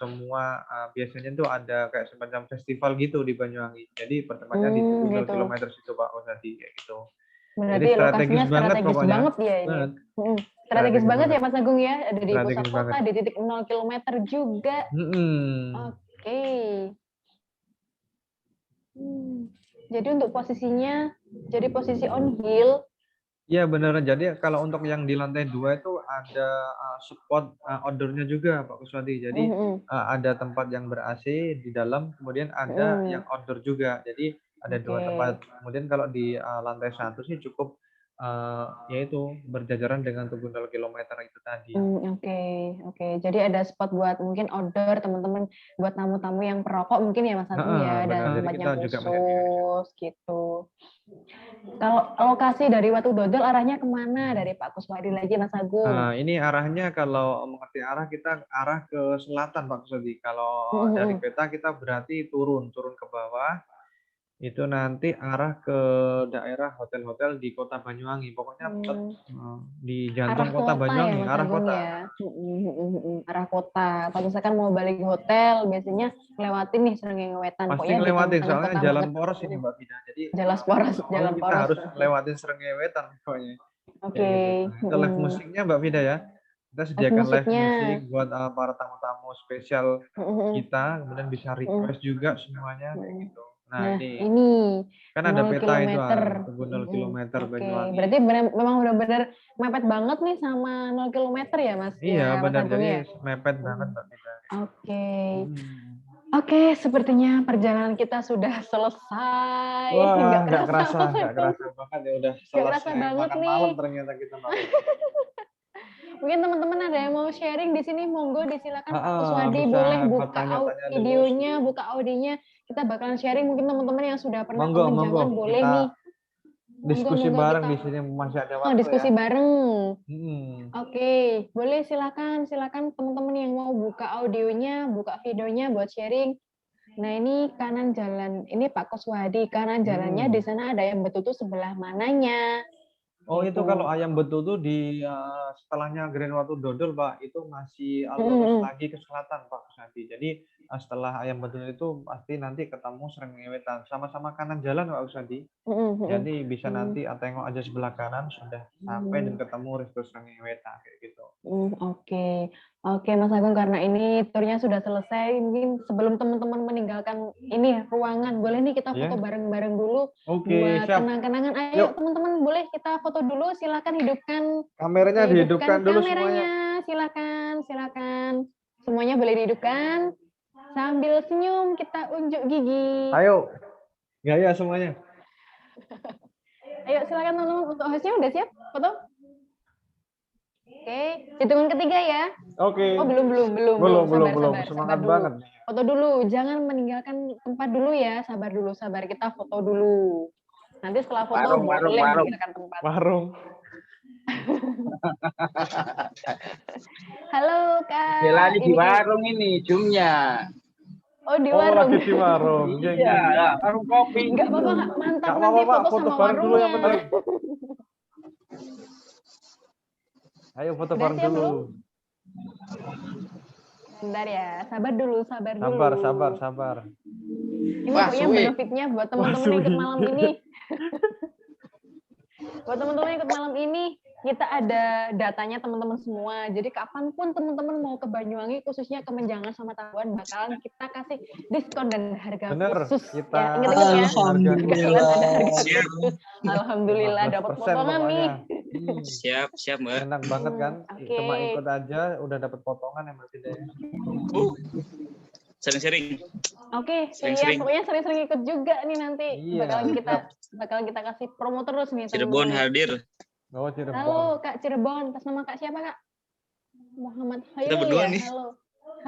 semua biasanya tuh ada kayak semacam festival gitu di Banyuwangi. Jadi pertemuannya di Tugu 0 Gitu. km situ Pak Kuswadi kayak gitu. Berarti Jadi strategis lokasinya banget strategis pokoknya. banget ya ini. Banget. Strategis banget ya Mas Agung ya, ada di Strategis pusat kota, banget. di titik 0 km juga. Oke. Jadi untuk posisinya, jadi posisi on hill. Iya benar. Jadi kalau untuk yang di lantai 2 itu ada spot outdoor-nya juga Pak Kuswadi. Jadi ada tempat yang ber-AC di dalam, kemudian ada yang outdoor juga. Jadi ada 2 tempat. Kemudian kalau di lantai 1 sih cukup yaitu berjajaran dengan tugu 0 kilometer itu tadi. Oke. Jadi ada spot buat mungkin outdoor teman-teman, buat tamu-tamu yang perokok mungkin ya Mas Agung Heeh, ya, benar. dan Jadi tempat kita yang juga khusus gitu. Kalau lokasi dari Watu Dodol arahnya kemana dari Pak Kuswadi lagi Mas Agung? Nah, ini arahnya kalau mengerti arah kita arah ke selatan Pak Kuswadi. Kalau dari peta kita berarti turun ke bawah. Itu nanti arah ke daerah hotel-hotel di Kota Banyuwangi. Pokoknya di jantung Arah Kota kota Banyuwangi, ya Mas arah Agung kota. ya. Arah kota. Kalau misalkan mau balik ke hotel, biasanya lewatin nih Srengenge Wetan. Pasti Pokoknya di ngelewatin, tengah-tengah soalnya kota jalan banget. poros ini Mbak Vida. Jadi Jalan poros, mau jalan kita poros. harus lewatin Srengenge Wetan pokoknya. Oke. Kayak gitu. Nah, itu live musiknya Mbak Vida ya. Kita sediakan live musiknya. musik buat para tamu-tamu spesial kita, kemudian bisa request juga semuanya kayak gitu. Nah, ini kan ada 0 peta itu kilometer. tugu 0 kilometer Banyuwangi. Berarti memang benar-benar mepet banget nih sama 0 kilometer ya Mas? Iya, ya, benar. Mas Agung, Jadi ya? mepet banget Mbak Vida. Oke, sepertinya perjalanan kita sudah selesai. Wah, nggak kerasa banget ya udah selesai. Nggak kerasa banget makan nih. malam ternyata kita malam. Mungkin teman-teman ada yang mau sharing di sini, monggo disilakan Pak Kuswadi, bisa boleh buka bertanya-tanya dulu. videonya, buka audionya. Kita bakalan sharing, mungkin teman-teman yang sudah pernah Monggo, kemenjangan boleh kita nih. diskusi bareng di sini masih ada waktu diskusi ya. bareng. Oke, boleh silakan teman-teman yang mau buka audionya, buka videonya buat sharing. Nah, ini kanan jalan, ini Pak Kuswadi, kanan jalannya di sana ada yang betutu sebelah mananya? Oh, itu kalau ayam betutu di setelahnya Grand Watu Dodol, Pak, itu masih lurus lagi ke selatan, Pak Kuswadi. Jadi setelah ayam betutu itu pasti nanti ketemu Srengenge Wetan. Sama-sama kanan jalan, Pak Kuswadi. Jadi bisa nanti tengok aja sebelah kanan sudah sampai dan ketemu Resto Srengenge Wetan kayak gitu. Oke, Mas Agung, karena ini turnya sudah selesai, mungkin sebelum teman-teman meninggalkan ini ruangan, boleh nih kita foto bareng-bareng dulu buat kenang-kenangan. Ayo teman-teman, boleh kita foto dulu, silakan hidupkan kameranya, dihidupkan dulu kameranya, semuanya. Silakan. Semuanya boleh dihidupkan. Sambil senyum kita unjuk gigi. Ayo. Ya semuanya. Ayo silakan teman-teman, untuk hostnya udah siap foto? Oke, hitungan ketiga ya. Oke. Oh, belum. Sabar. Semangat banget. Foto dulu, jangan meninggalkan tempat dulu ya. Sabar dulu, kita foto dulu. Nanti setelah foto boleh meninggalkan tempat. Warung. Halo, Kak. Lagi di warung ini, zoomnya. Oh, di warung. Lagi di warung. Iya, warung kopi. Enggak apa-apa, mantap. Enggak apa-apa, Pak. Foto sama bareng dulu yang warungnya. penting. Ayo foto bareng dulu. Bentar ya, sabar dulu. Sabar. Ini pokoknya benefitnya buat teman-teman yang ikut malam ini. Buat teman-teman yang ikut malam ini, kita ada datanya teman-teman semua. Jadi kapanpun teman-teman mau ke Banyuwangi, khususnya ke Menjangan sama Tawuran, bakalan kita kasih diskon dan harga khusus. Kita ya, ingat-ingat Alhamdulillah. Ya. Alhamdulillah dapat potongan nih. Siap, Mbak. Enak banget kan? Cuma ikut aja udah dapat potongan yang berbeda ya. Sering-sering. Oke, iya, pokoknya sering-sering ikut juga nih nanti. Bakalan kita kasih promo terus nih. Cirebon hadir. Oh, Cirebon. Halo, Kak Cirebon. Atas nama Kak siapa, Kak? Muhammad Khairul. Kita berdua ya? nih. Halo,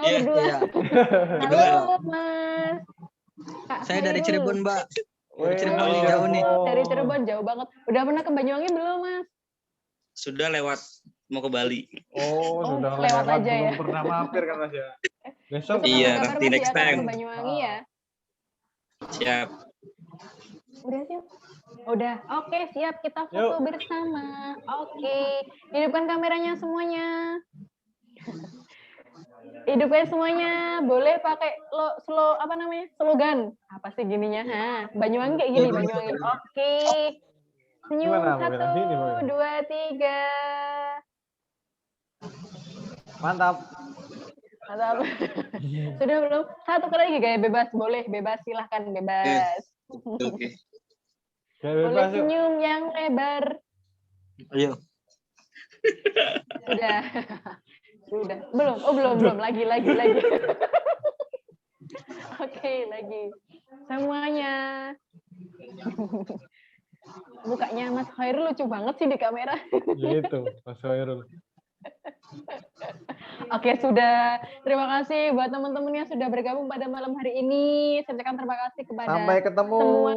Iya. berdua. Halo, Mas. Kak Saya dari Khairul. Cirebon, Mbak. Dari Cirebon jauh nih. Dari Cirebon jauh banget. Udah pernah ke Banyuwangi belum, Mas? Sudah lewat mau ke Bali. Oh, sudah lewat aja belum ya. pernah mampir kan Mas ya. Besok Iya, Kabar, nanti Mas, next ya, kalau time. ke Banyuwangi ya. Siap. Udah siap? Udah. Oke, siap. Kita foto bersama. Oke. Hidupkan kameranya semuanya. Hidupkan semuanya. Boleh pakai slogan. Apa sih gininya? Banyuwangi kayak gini, Banyuwangi. Oke. Senyum. Gimana, 1, 2, 3. Mantap. Sudah belum? Satu kali lagi gaya bebas. Boleh, bebas. Silahkan, bebas. Oke. Boleh senyum yang lebar. Ayo. Sudah. Belum. Lagi. Oke, lagi. Semuanya. Mukanya Mas Khairul lucu banget sih di kamera. Gitu, Mas Khairul. Oke, sudah. Terima kasih buat teman-teman yang sudah bergabung pada malam hari ini. Saya ucapkan terima kasih kepada Sampai ketemu. semua.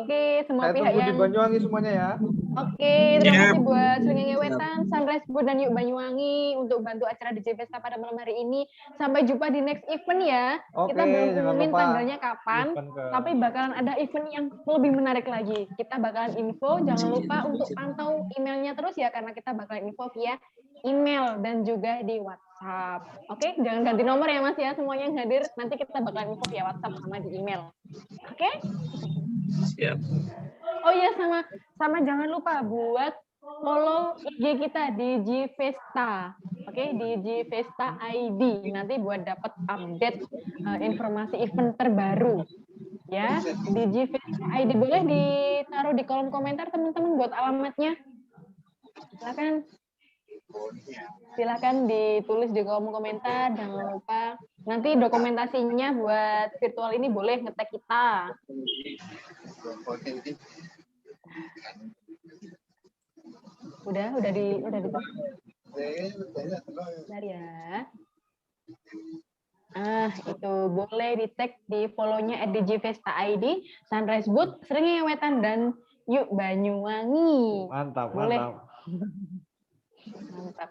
Oke, semua Saya pihak tunggu di yang. Banyuwangi semuanya ya. Oke, terima Siap. kasih buat Srengenge Wetan, Sunrise Boat, dan Yuk Banyuwangi untuk bantu acara DJ Festa pada malam hari ini. Sampai jumpa di next event ya. Oke, Kita belum jangan umumin lupa tanggalnya kapan, event ke- tapi bakalan ada event yang lebih menarik lagi. Kita bakalan info, jangan lupa untuk pantau emailnya terus ya, karena kita bakalan info via email dan juga di WhatsApp. Oke, jangan ganti nomor ya Mas ya, semuanya yang hadir. Nanti kita bakalan info via WhatsApp sama di email. Oke? Siap. Oh iya, sama jangan lupa buat follow IG kita di Gvesta. Oke, di Gvesta ID. Nanti buat dapat update informasi event terbaru. Ya, di Gvesta ID boleh ditaruh di kolom komentar teman-teman buat alamatnya. Silakan ditulis di kolom komentar, jangan lupa. Nanti dokumentasinya buat virtual ini boleh nge-tag kita. Udah di Bentar ya. Itu boleh di-tag di follow-nya @djvesta.id, Sunrise Boat, Srengenge Wetan, dan Yuk Banyuwangi. Mantap, Boleh. mantap. Mantap.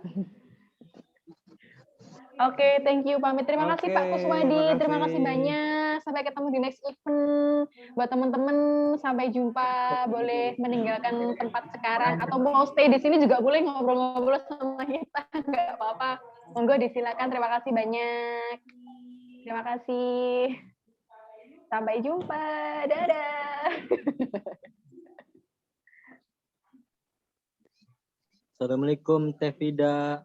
Oke, thank you. Pamit. Terima kasih Pak Kuswadi. Terima kasih banyak. Sampai ketemu di next event. Buat teman-teman, sampai jumpa. Boleh meninggalkan tempat sekarang atau mau stay di sini juga boleh ngobrol-ngobrol sama kita. Nggak apa-apa. Monggo disilakan. Terima kasih banyak. Terima kasih. Sampai jumpa. Dadah. Assalamualaikum Teh Fida.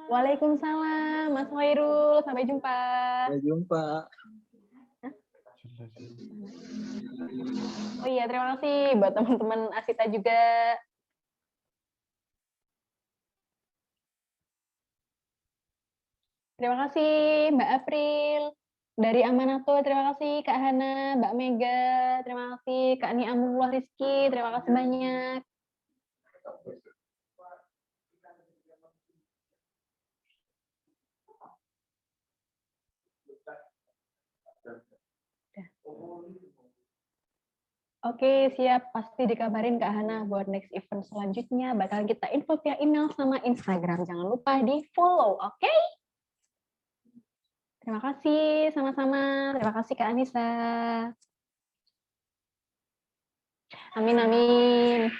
Waalaikumsalam Mas Khairul. Sampai jumpa. Sampai jumpa. Oh iya, terima kasih buat teman-teman Asita juga. Terima kasih Mbak April dari Amanato. Terima kasih Kak Hana, Mbak Mega. Terima kasih Kak Ni Amullah Rizky. Terima kasih banyak. Oke, siap. Pasti dikabarin Kak Hana buat next event selanjutnya. Bakal kita info via email sama Instagram. Jangan lupa di-follow, oke? Terima kasih, sama-sama. Terima kasih Kak Anissa. Amin, amin.